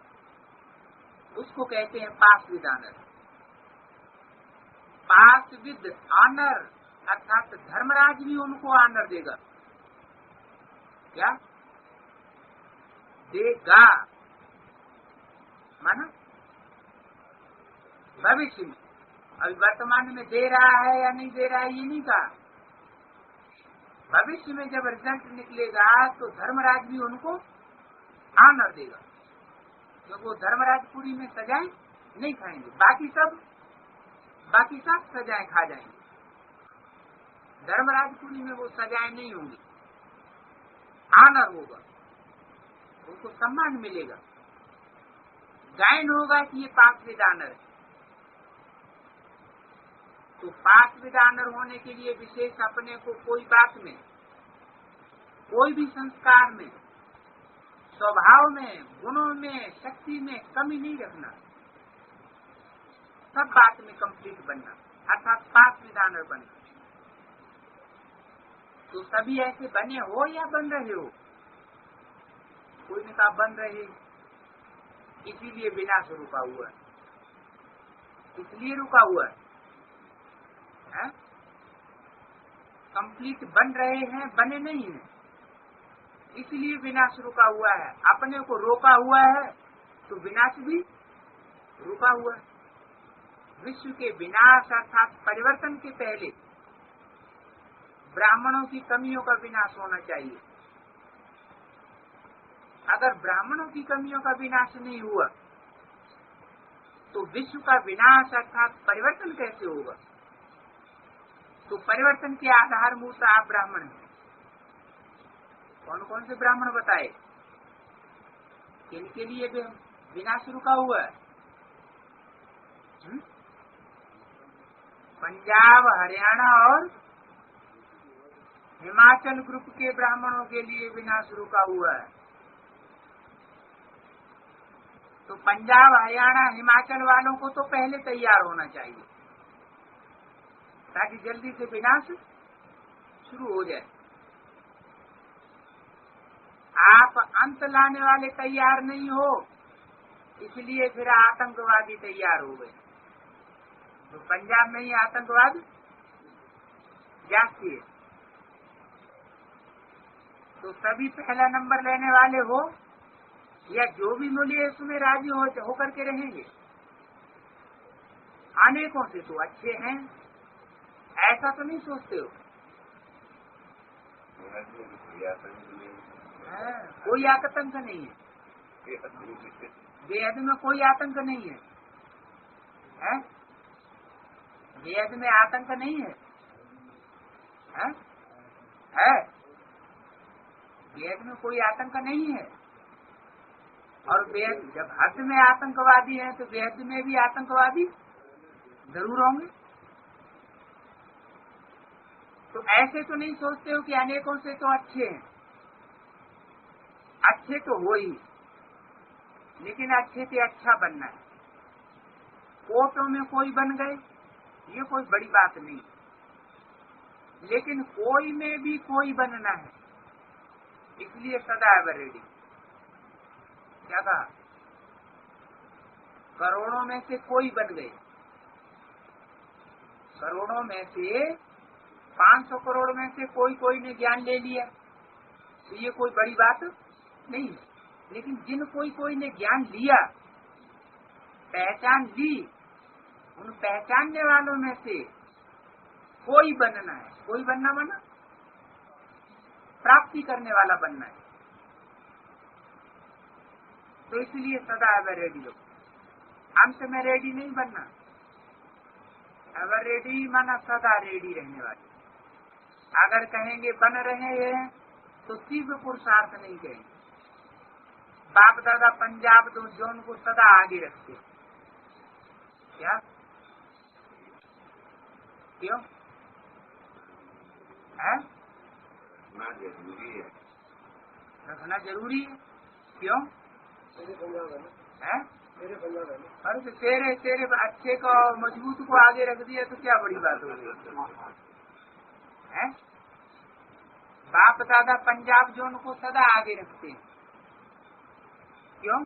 उसको कहते हैं pass with honour. Pass with honour अर्थात धर्मराज भी उनको ऑनर देगा। क्या देगा? माना भविष्य में, अभी वर्तमान में दे रहा है या नहीं दे रहा है ये नहीं कहा। भविष्य में जब रिजल्ट निकलेगा तो धर्मराज भी उनको ऑनर देगा, क्योंकि वो धर्मराजपुरी में सजाएं नहीं खाएंगे, बाकी सब सजाएं खा जाएंगे। धर्मराजपुरी में वो सजाएं नहीं होंगी, ऑनर होगा, उनको सम्मान मिलेगा, गायन होगा कि ये पास विद ऑनर है। तो पास विद ऑनर होने के लिए विशेष अपने को कोई बात में, कोई भी संस्कार में, स्वभाव में, गुणों में, शक्ति में कमी नहीं रखना, सब बात में कंप्लीट बनना अर्थात पास विद ऑनर बनना। तो सभी ऐसे बने हो या बन रहे हो? कोई ने कहा बन रहे, इसीलिए विनाश रुका हुआ है, इसलिए रुका हुआ है। कंप्लीट बन रहे हैं, बने नहीं हैं, इसलिए विनाश रुका हुआ है। अपने को रोका हुआ है तो विनाश भी रुका हुआ है। विश्व के विनाश अर्थात परिवर्तन के पहले ब्राह्मणों की कमियों का विनाश होना चाहिए। अगर ब्राह्मणों की कमियों का विनाश नहीं हुआ तो विश्व का विनाश अर्थात परिवर्तन कैसे होगा? तो परिवर्तन के आधारभूत आप ब्राह्मण हैं। कौन कौन से ब्राह्मण बताए, किनके लिए विनाश रुका हुआ है? पंजाब, हरियाणा और हिमाचल ग्रुप के ब्राह्मणों के लिए विनाश रुका हुआ है। तो पंजाब, हरियाणा, हिमाचल वालों को तो पहले तैयार होना चाहिए ताकि जल्दी से विनाश शुरू हो जाए। आप अंत लाने वाले तैयार नहीं हो, इसलिए फिर आतंकवादी तैयार हो गए। तो पंजाब में ही आतंकवाद जाती है। तो सभी पहला नंबर लेने वाले हो या जो भी मिले उसमें राजी होकर के रहेंगे। अनेकों से तो अच्छे हैं, ऐसा तो नहीं सोचते हो? कोई आतंक नहीं है, बेहद में कोई आतंक नहीं है, बेहद में आतंक नहीं है, है? बेहद में कोई आतंक नहीं है। और बेहद जब हद में आतंकवादी है तो बेहद में भी आतंकवादी जरूर होंगे। तो ऐसे तो नहीं सोचते हो कि अनेकों से तो अच्छे हैं। अच्छे तो हो ही, लेकिन अच्छे से अच्छा बनना है। कोटों में कोई बन गए ये कोई बड़ी बात नहीं, लेकिन कोई में भी कोई बनना है, इसलिए सदा एवर रेडी। क्या कहा? करोड़ों में से कोई बन गए, करोड़ों में से 500 करोड़ में से कोई ने ज्ञान ले लिया तो ये कोई बड़ी बात नहीं है। लेकिन जिन कोई ने ज्ञान लिया, पहचान ली, उन पहचानने वालों में से कोई बनना है। कोई बनना माना प्राप्ति करने वाला बनना है। तो इसलिए सदा एवर रेडी हो, अंत में रेडी नहीं बनना। एवर रेडी माना सदा रेडी रहने वाले। अगर कहेंगे बन रहे हैं तो तीव्र पुरुषार्थ नहीं कहेंगे। बाप दादा पंजाब तो जोन को सदा आगे रखते। क्या? क्यों है? रखना जरूरी है। क्यों है? अरे तो तेरे अच्छे को मजबूत को आगे रख दिया तो क्या बड़ी बात हो गई है? बाप दादा पंजाब जोन को सदा आगे रखते हैं। क्यों?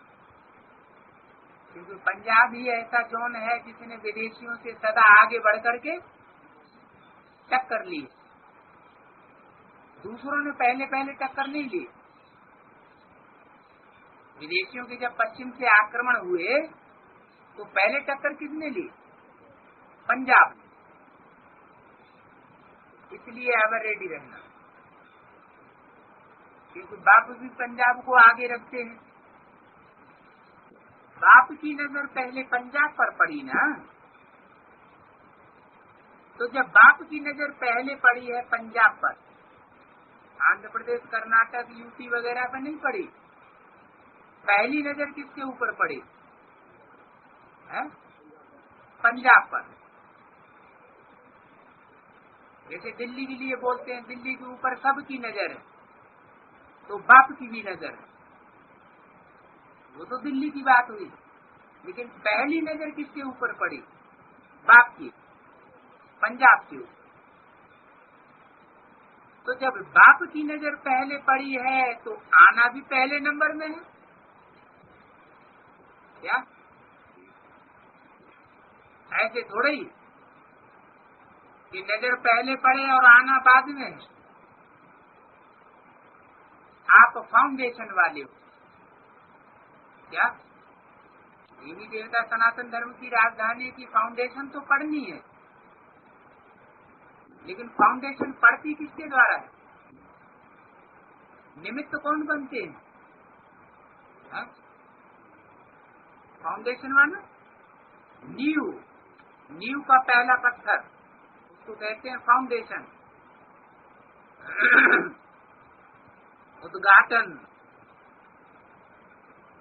क्योंकि पंजाब ही ऐसा जोन है जिसने विदेशियों से सदा आगे बढ़ करके टक्कर ली। दूसरों ने पहले टक्कर नहीं ली। विदेशियों के जब पश्चिम से आक्रमण हुए तो पहले टक्कर किसने ली? पंजाब। इसलिए एवर रेडी रहना, क्योंकि बाप भी पंजाब को आगे रखते हैं। बाप की नजर पहले पंजाब पर पड़ी ना, तो जब बाप की नजर पहले पड़ी है पंजाब पर, आंध्र प्रदेश, कर्नाटक, यूपी वगैरह पर नहीं पड़ी। पहली नजर किसके ऊपर पड़ी है? पंजाब पर। जैसे दिल्ली के लिए बोलते हैं दिल्ली के ऊपर सबकी नजर है, तो बाप की भी नजर है। वो तो दिल्ली की बात हुई, लेकिन पहली नजर किसके ऊपर पड़ी? बाप की, पंजाब की। तो जब बाप की नजर पहले पड़ी है तो आना भी पहले नंबर में है। क्या ऐसे थोड़े ही कि नजर पहले पड़े और आना बाद में है। आप फाउंडेशन वाले हो। क्या? देवी देवता सनातन धर्म की राजधानी की फाउंडेशन तो पढ़नी है, लेकिन फाउंडेशन पढ़ती किसके द्वारा है? निमित्त कौन बनते हैं? फाउंडेशन माना नींव, नींव का पहला पत्थर उसको कहते हैं फाउंडेशन, उद्घाटन,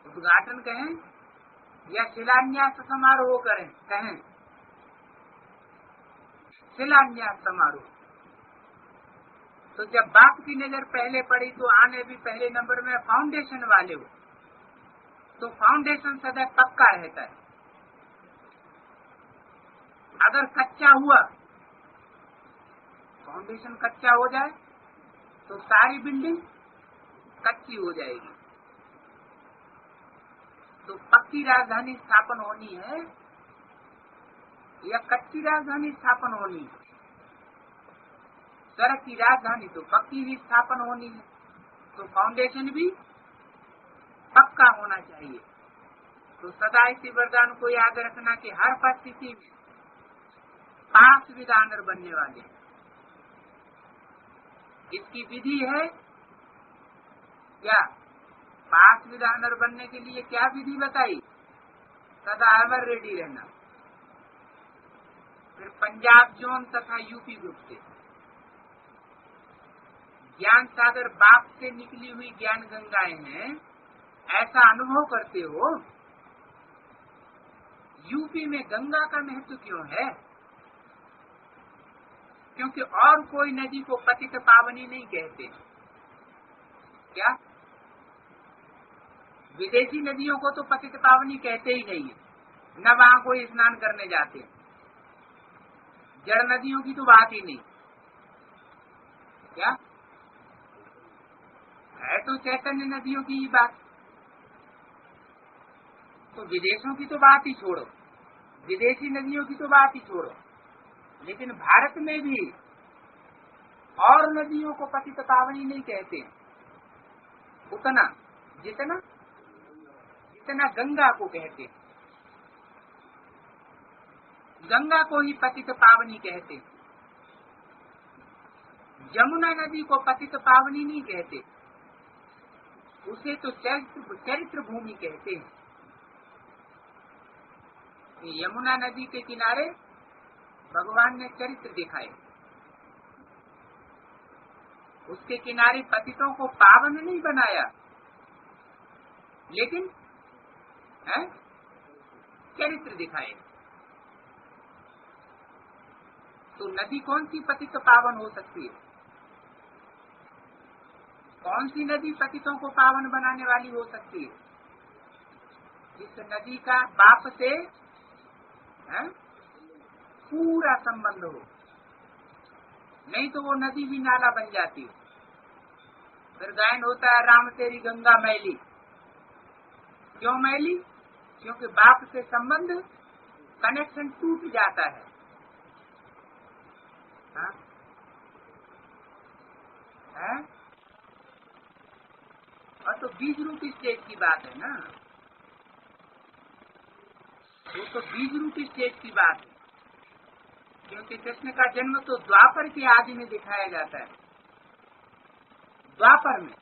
उद्घाटन कहें या शिलान्यास समारोह कहें, शिलान्यास समारोह। तो जब बाप की नजर पहले पड़ी तो आने भी पहले नंबर में फाउंडेशन वाले हो, तो फाउंडेशन सदैव पक्का रहता है। अगर कच्चा हुआ, फाउंडेशन कच्चा हो जाए तो सारी बिल्डिंग कच्ची हो जाएगी। तो पक्की राजधानी स्थापन होनी है या कच्ची राजधानी स्थापन होनी है? सड़क की राजधानी तो पक्की ही स्थापन होनी है, तो फाउंडेशन भी पक्का होना चाहिए। तो सदा इसी वरदान को याद रखना कि हर परिस्थिति में पास विधानर बनने वाले, इसकी विधि है क्या? पास विधानर बनने के लिए क्या विधि बताई? सदा एवर रेडी रहना। फिर पंजाब जोन तथा यूपी ग्रुप से ज्ञान सागर बाप से निकली हुई ज्ञान गंगाएं हैं, ऐसा अनुभव करते हो। यूपी में गंगा का महत्व क्यों है? क्योंकि और कोई नदी को पतित पावनी नहीं कहते। क्या विदेशी नदियों को तो पतित पावनी कहते ही नहीं है, न वहां कोई स्नान करने जाते। जड़ नदियों की तो बात ही नहीं। क्या है? तो चैतन्य नदियों की ही बात। तो विदेशों की तो बात ही छोड़ो, विदेशी नदियों की तो बात ही छोड़ो, लेकिन भारत में भी और नदियों को पतित पावनी नहीं कहते उतना जितना गंगा को कहते। गंगा को ही पतित पावनी कहते। यमुना नदी को पतित पावनी नहीं कहते, उसे तो चरित्र भूमि कहते हैं। यमुना नदी के किनारे भगवान ने चरित्र दिखाए, उसके किनारे पतितों को पावन नहीं बनाया, लेकिन चरित्र दिखाए। तो नदी कौन सी पतित पावन हो सकती है? कौन सी नदी पतितों को पावन बनाने वाली हो सकती है? जिस नदी का बाप से पूरा संबंध हो, नहीं तो वो नदी भी नाला बन जाती है। फिर गायन होता है राम तेरी गंगा मैली। क्यों मैली? क्योंकि बाप से संबंध, कनेक्शन टूट जाता है। और तो बीज रूपी स्टेज की बात है ना, वो तो बीज रूपी स्टेज की बात है। क्योंकि कृष्ण का जन्म तो द्वापर के आदि में दिखाया जाता है। द्वापर में,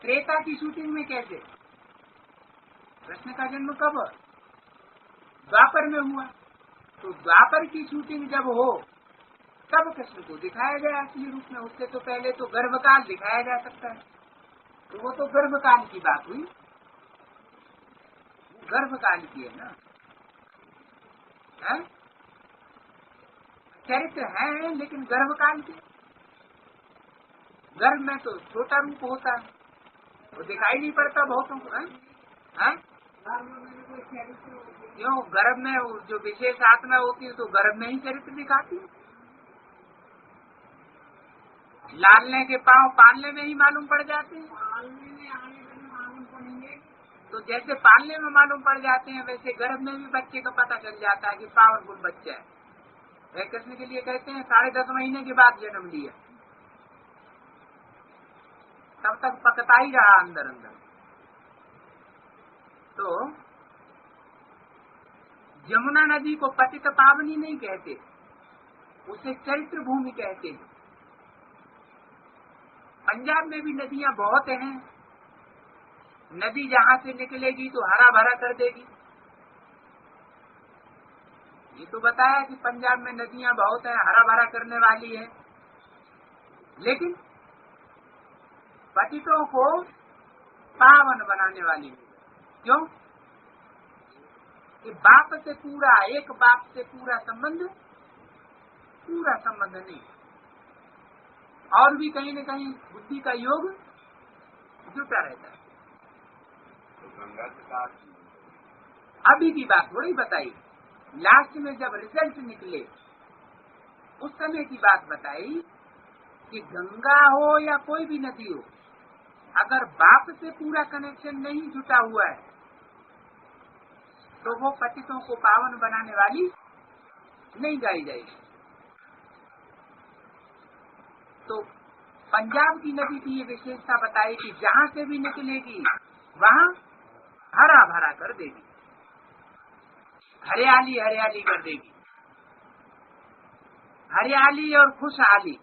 त्रेता की शूटिंग में कैसे? कृष्ण का जन्म कब? द्वापर में हुआ। तो द्वापर की शूटिंग जब हो तब कृष्ण को दिखाया गया असली रूप में। उससे तो पहले तो गर्भकाल दिखाया जा सकता है, तो वो तो गर्भकाल की बात हुई, गर्भकाल की है ना। चरित्र है लेकिन गर्भकाल के। गर्भ में तो छोटा रूप होता है, वो दिखाई नहीं पड़ता बहुतों को। क्यों? गर्भ में जो विशेष आत्मा होती है तो गर्भ में ही चरित्र दिखाती है। लालने के पांव पालने में ही मालूम पड़ जाते हैं। तो जैसे पालने में मालूम पड़ जाते हैं, वैसे गर्भ में भी बच्चे का पता चल जाता है कि पावरफुल बच्चा है। वह कृष्ण के लिए कहते हैं 10.5 महीने के बाद जन्म लिया, तब तक पकता ही रहा अंदर अंदर। तो यमुना नदी को पतित पावनी नहीं कहते, उसे चरित्र भूमि कहते हैं। पंजाब में भी नदियां बहुत हैं। नदी जहां से निकलेगी तो हरा भरा कर देगी। ये तो बताया कि पंजाब में नदियां बहुत है, हरा भरा करने वाली है, लेकिन पतितों को पावन बनाने वाली है। क्यों? कि बाप से पूरा, एक बाप से पूरा संबंध नहीं, और भी कहीं न कहीं बुद्धि का योग जुटा रहता है। तो गंगा से बात अभी की बात थोड़ी बताई, लास्ट में जब रिजल्ट निकले उस समय की बात बताई कि गंगा हो या कोई भी नदी हो, अगर बाप से पूरा कनेक्शन नहीं जुटा हुआ है तो वो पतितों को पावन बनाने वाली नहीं गाई जाएगी। तो पंजाब की नदी की ये विशेषता बताई कि जहाँ से भी निकलेगी वहाँ हरा भरा कर देगी, हरियाली हरियाली कर देगी, हरियाली और खुशहाली।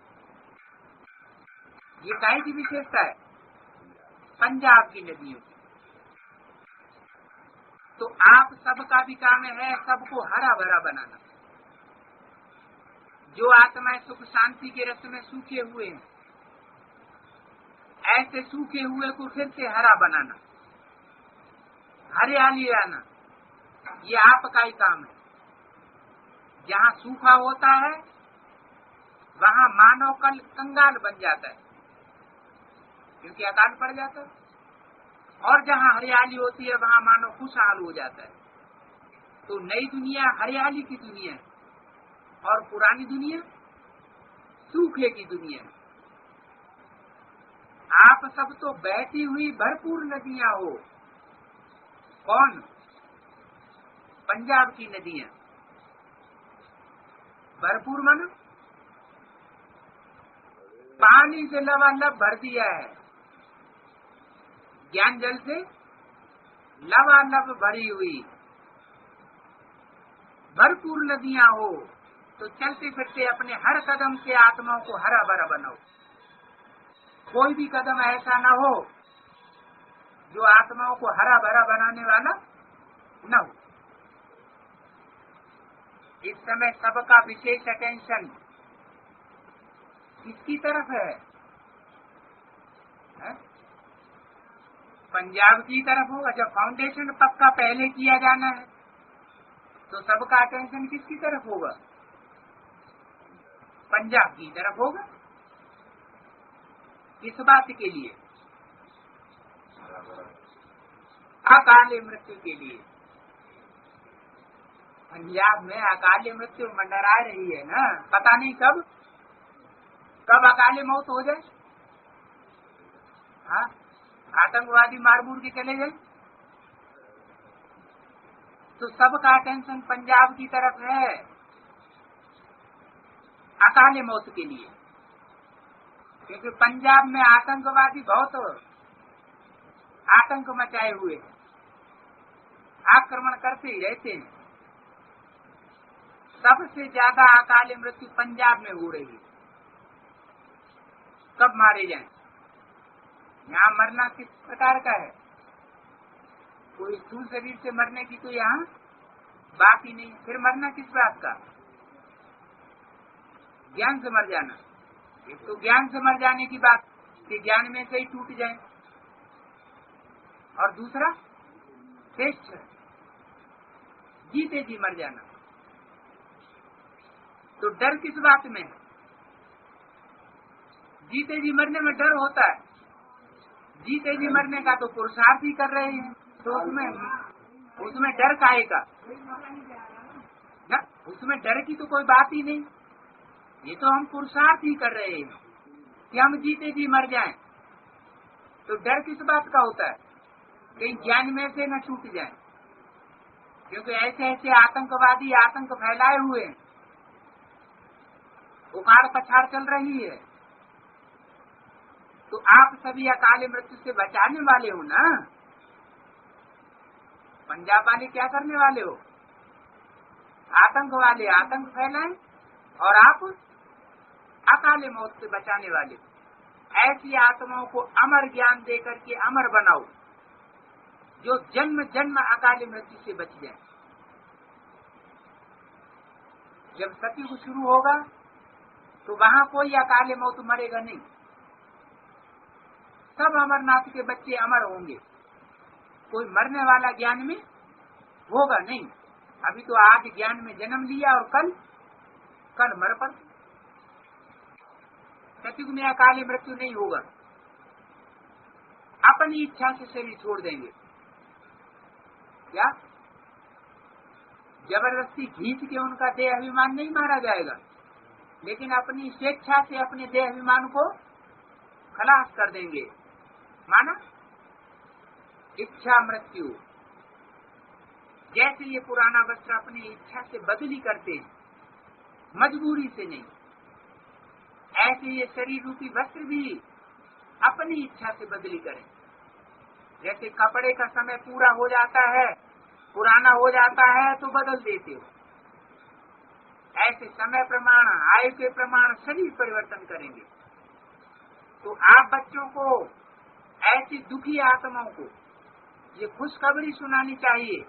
ये काहे की विशेषता है? पंजाब की नदियों की। तो आप सबका भी काम है सबको हरा भरा बनाना। जो आत्माएं सुख शांति के रस में सूखे हुए हैं, ऐसे सूखे हुए को फिर से हरा बनाना, हरियाली लाना, ये आपका ही काम है। जहाँ सूखा होता है वहाँ मानव कल कंगाल बन जाता है, क्योंकि अकाल पड़ जाता है, और जहाँ हरियाली होती है वहाँ मानव खुशहाल हो जाता है। तो नई दुनिया हरियाली की दुनिया है और पुरानी दुनिया सूखे की दुनिया है। आप सब तो बहती हुई भरपूर नदियां हो। कौन? पंजाब की नदियां। भरपूर मानो पानी से लबालब भर दिया है, ज्ञान जल से लबालब भरी हुई भरपूर नदियां हो। तो चलते फिरते अपने हर कदम से आत्माओं को हरा भरा बनाओ। कोई भी कदम ऐसा न हो जो आत्माओं को हरा भरा बनाने वाला न हो। इस समय सबका विशेष अटेंशन किसकी तरफ है? पंजाब की तरफ होगा। जब फाउंडेशन पक्का पहले किया जाना है तो सबका अटेंशन किसकी तरफ होगा? पंजाब की तरफ होगा। किस बात के लिए? अकाल मृत्यु के लिए। पंजाब में अकाल मृत्यु मंडरा रही है ना, पता नहीं कब अकाल मौत हो जाए। हाँ, आतंकवादी मार मूर के चले जाए। तो सबका अटेंशन पंजाब की तरफ है अकाल मौत के लिए, क्योंकि पंजाब में आतंकवादी बहुत आतंक मचाए हुए हैं, आक्रमण करते ही रहते हैं। सबसे ज्यादा अकाल मृत्यु पंजाब में हो रही है। कब मारे जाएं? यहाँ मरना किस प्रकार का है? कोई स्थूल शरीर से मरने की तो यहाँ बात ही नहीं। फिर मरना किस बात का? ज्ञान से मर जाना। एक तो ज्ञान से मर जाने की बात कि ज्ञान में से ही टूट जाए, और दूसरा श्रेष्ठ जीते जी मर जाना। तो डर किस बात में है? जीते जी मरने में डर होता है। जीते जी मरने का तो पुरुषार्थ ही कर रहे हैं, तो उसमें डर काहे का? ना, उसमें डर की तो कोई बात ही नहीं। ये तो हम पुरुषार्थ ही कर रहे हैं कि हम जीते जी मर जाएं। तो डर किस बात का होता है? कहीं ज्ञान में से न छूट जाए, क्योंकि ऐसे ऐसे आतंकवादी आतंक फैलाए हुए हैं, उखाड़ पछाड़ चल रही है। तो आप सभी अकाल मृत्यु से बचाने वाले हो ना। पंजाब वाले क्या करने वाले हो? आतंक वाले आतंक फैलाएं, और आप अकाल मौत से बचाने वाले। ऐसी आत्माओं को अमर ज्ञान देकर के अमर बनाओ, जो जन्म जन्म अकाल मृत्यु से बच जाए। जब सतयुग शुरू होगा तो वहाँ कोई अकाले मौत मरेगा नहीं, सब अमरनाथ के बच्चे अमर होंगे, कोई मरने वाला ज्ञान में होगा नहीं। अभी तो आज ज्ञान में जन्म लिया और कल मर पड़। सतयुग में अकाले मृत्यु नहीं होगा, अपनी इच्छा से शरीर छोड़ देंगे। क्या जबरदस्ती खींच के उनका देह अभिमान नहीं मारा जाएगा, लेकिन अपनी स्वेच्छा से अपने देह अभिमान को खलास कर देंगे। माना इच्छा मृत्यु। जैसे ये पुराना वस्त्र अपनी इच्छा से बदली करते हैं, मजबूरी से नहीं, ऐसे ये शरीर रूपी वस्त्र भी अपनी इच्छा से बदली करें। जैसे कपड़े का समय पूरा हो जाता है, पुराना हो जाता है तो बदल देते हो, ऐसे समय प्रमाण आयु के प्रमाण शरीर परिवर्तन करेंगे। तो आप बच्चों को, ऐसी दुखी आत्माओं को ये खुशखबरी सुनानी चाहिए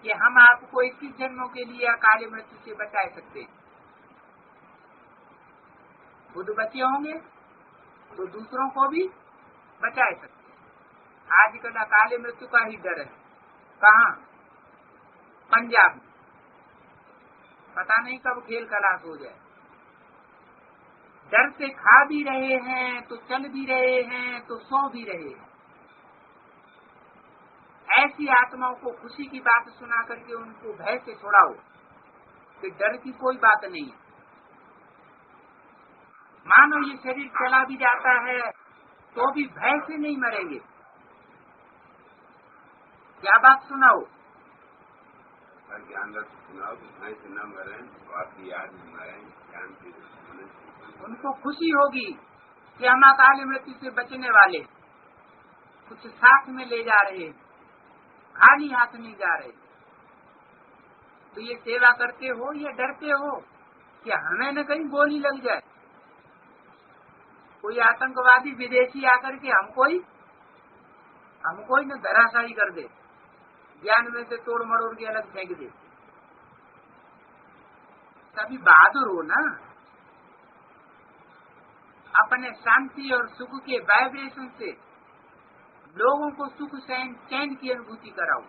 कि हम आपको 21 जन्मों के लिए अकाले मृत्यु से बचा सकते हैं। खुद बचे होंगे तो दूसरों को भी बचा सकते हैं। आजकल अकाले मृत्यु का ही डर है। कहाँ? पंजाब में। पता नहीं कब खेल खलास हो जाए। डर से खा भी रहे हैं तो चल भी रहे हैं तो सो भी रहे हैं। ऐसी आत्माओं को खुशी की बात सुना करके उनको भय से छुड़ाओ कि डर की कोई बात नहीं है। मानो ये शरीर चला भी जाता है तो भी भय से नहीं मरेंगे। क्या बात सुनाओ? ज्ञान सुनाओ कि भय से न मरे, आपकी याद में मरे, ज्ञान की। उनको खुशी होगी कि हम अकाल मृत्यु से बचने वाले, कुछ साथ में ले जा रहे, खाली हाथ नहीं जा रहे। तो ये सेवा करते हो या डरते हो कि हमें न कहीं गोली लग जाए, कोई आतंकवादी विदेशी आकर के हमको ही न धराशायी कर दे, ज्ञान में से तोड़ मरोड़ के अलग फेंक दे। तभी बहादुर हो ना। अपने शांति और सुख के वाइब्रेशन से लोगों को सुख चैन की अनुभूति कराओ।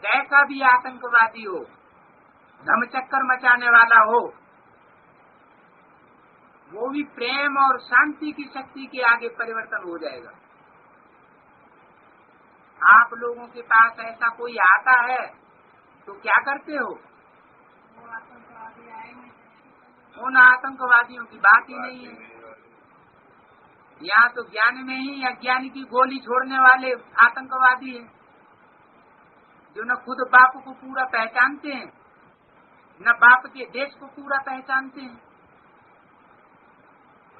कैसा भी आतंकवादी हो, धमचक्कर मचाने वाला हो, वो भी प्रेम और शांति की शक्ति के आगे परिवर्तन हो जाएगा। आप लोगों के पास ऐसा कोई आता है तो क्या करते हो? उन आतंकवादियों की बात ही नहीं है। यहाँ तो ज्ञान में ही अज्ञान की गोली छोड़ने वाले आतंकवादी हैं, जो न खुद बाप को पूरा पहचानते हैं, न बाप के देश को पूरा पहचानते हैं।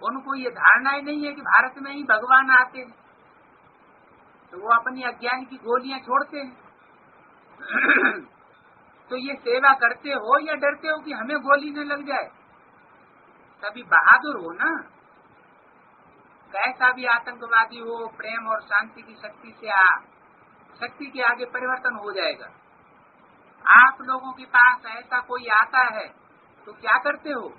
उनको ये धारणा ही नहीं है कि भारत में ही भगवान आते हैं, तो वो अपनी अज्ञान की गोलियां छोड़ते हैं। तो ये सेवा करते हो या डरते हो कि हमें गोली न लग जाए? तभी बहादुर हो ना। कैसा भी आतंकवादी हो, प्रेम और शांति की शक्ति के आगे परिवर्तन हो जाएगा। आप लोगों के पास ऐसा कोई आता है तो क्या करते हो?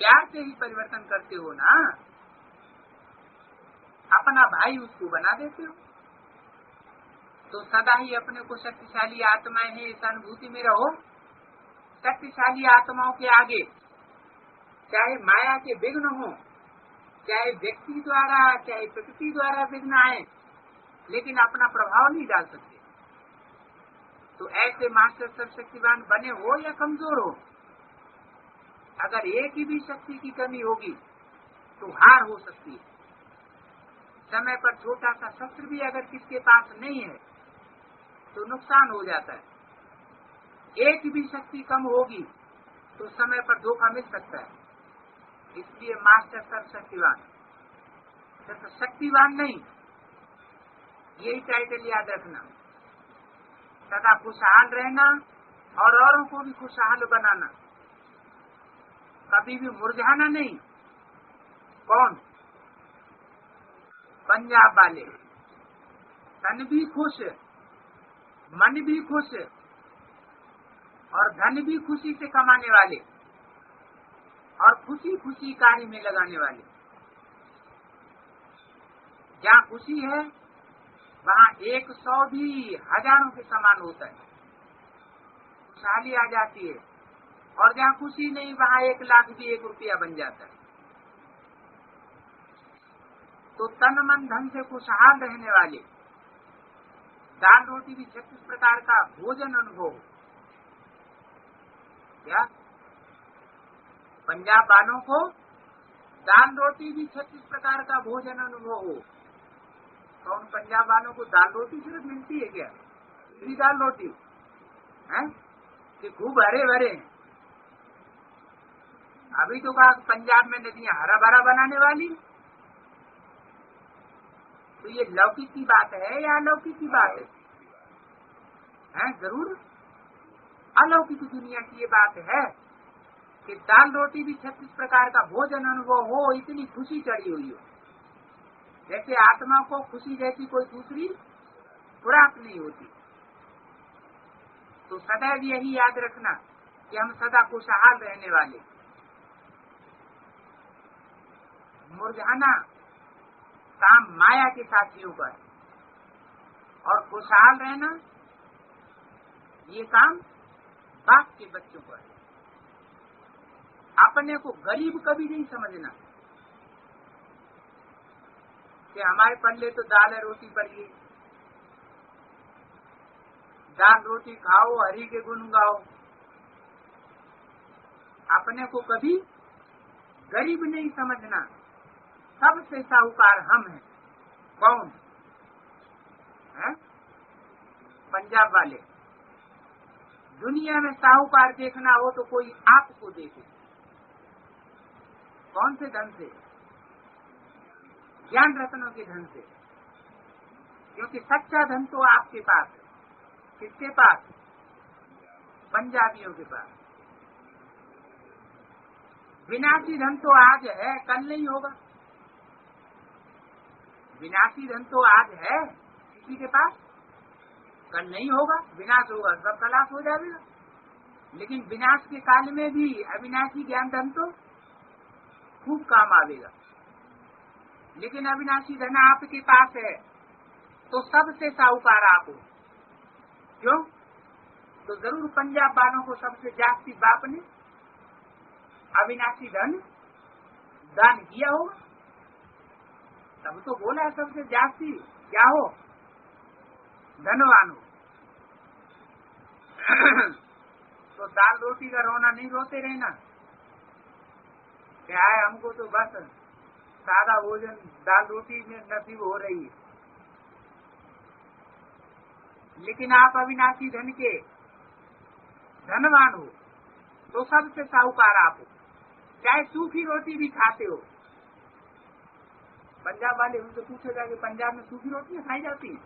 प्यार से ही परिवर्तन करते हो ना। अपना भाई उसको बना देते हो। तो सदा ही अपने को शक्तिशाली आत्माएं हैं इस अनुभूति में रहो। शक्तिशाली आत्माओं के आगे चाहे माया के विघ्न हो, चाहे व्यक्ति द्वारा चाहे प्रकृति द्वारा विघ्न आए, लेकिन अपना प्रभाव नहीं डाल सकते। तो ऐसे मास्टर सर्वशक्तिवान बने हो या कमजोर हो, अगर एक ही भी शक्ति की कमी होगी तो हार हो सकती है। समय पर छोटा सा शस्त्र भी अगर किसके पास नहीं है तो नुकसान हो जाता है। एक भी शक्ति कम होगी तो समय पर धोखा मिल सकता है। इसलिए मास्टर सर्वशक्तिवान, सिर्फ शक्तिवान नहीं, यही टाइटल याद रखना। सदा खुशहाल रहना और औरों को भी खुशहाल बनाना, कभी भी मुरझाना नहीं। कौन? पंजाब वाले। तन भी खुश, मन भी खुश और धन भी खुशी से कमाने वाले और खुशी खुशी कार्य में लगाने वाले। जहाँ खुशी है वहाँ 100 भी हजारों के समान होता है, खुशहाली आ जाती है। और जहाँ खुशी नहीं वहाँ 1 लाख भी 1 रुपया बन जाता है। तो तन मन धन से खुशहाल रहने वाले, दाल रोटी भी 36 प्रकार का भोजन अनुभव। क्या पंजाब वालों को दाल रोटी भी 36 प्रकार का भोजन अनुभव हो? तो उन पंजाब वालों को दाल रोटी सिर्फ मिलती है क्या? पूरी दाल रोटी है कि खूब हरे भरे हैं? अभी तो कहा पंजाब में नदियां हरा भरा बनाने वाली। तो ये लौकिक की बात है या अलौकिक की बात है? जरूर अलौकिक दुनिया की ये बात है कि दाल रोटी भी 36 प्रकार का भोजन अनुभव हो, इतनी खुशी चढ़ी हुई हो। जैसे आत्मा को खुशी जैसी कोई दूसरी खुराक नहीं होती। तो सदैव यही याद रखना कि हम सदा खुशहाल रहने वाले। मुरझाना काम माया के साथियों का है और खुशहाल रहना ये काम बाप के बच्चों का है। अपने को गरीब कभी नहीं समझना कि हमारे पल्ले तो दाल रोटी पड़ी है, दाल रोटी खाओ, हरि के गुण गाओ। अपने को कभी गरीब नहीं समझना। सबसे साहूकार हम हैं। कौन है? पंजाब वाले। दुनिया में साहूकार देखना हो तो कोई आपको देखे। कौन से धन से? ज्ञान रत्नों के धन से। क्योंकि सच्चा धन तो आपके पास है। किसके पास? पंजाबियों के पास। विनाशी धन तो आज है, कल नहीं होगा। विनाशी धन तो आज है किसी के पास, कल नहीं होगा। विनाश होगा, सब खलास हो जाएगा। लेकिन विनाश के काल में भी अविनाशी ज्ञान धन तो खूब काम आवेगा। लेकिन अविनाशी धन आपके पास है तो सबसे साहूकार आप हो। क्यों? तो जरूर पंजाब वालों को सबसे जास्ती बाप ने अविनाशी धन दान किया होगा। तब तो बोला है सबसे जास्ती क्या हो? धनवान हो। तो दाल रोटी का रोना नहीं रोते रहना। क्या है, हमको तो बस सादा भोजन दाल रोटी में नसीब हो रही है। लेकिन आप अविनाशी धन के धनवान हो तो सबसे साहूकार आप हो। चाहे सूखी रोटी भी खाते हो। पंजाब वाले उनसे पूछेगा कि पंजाब में सूखी रोटियां खाई जाती हैं?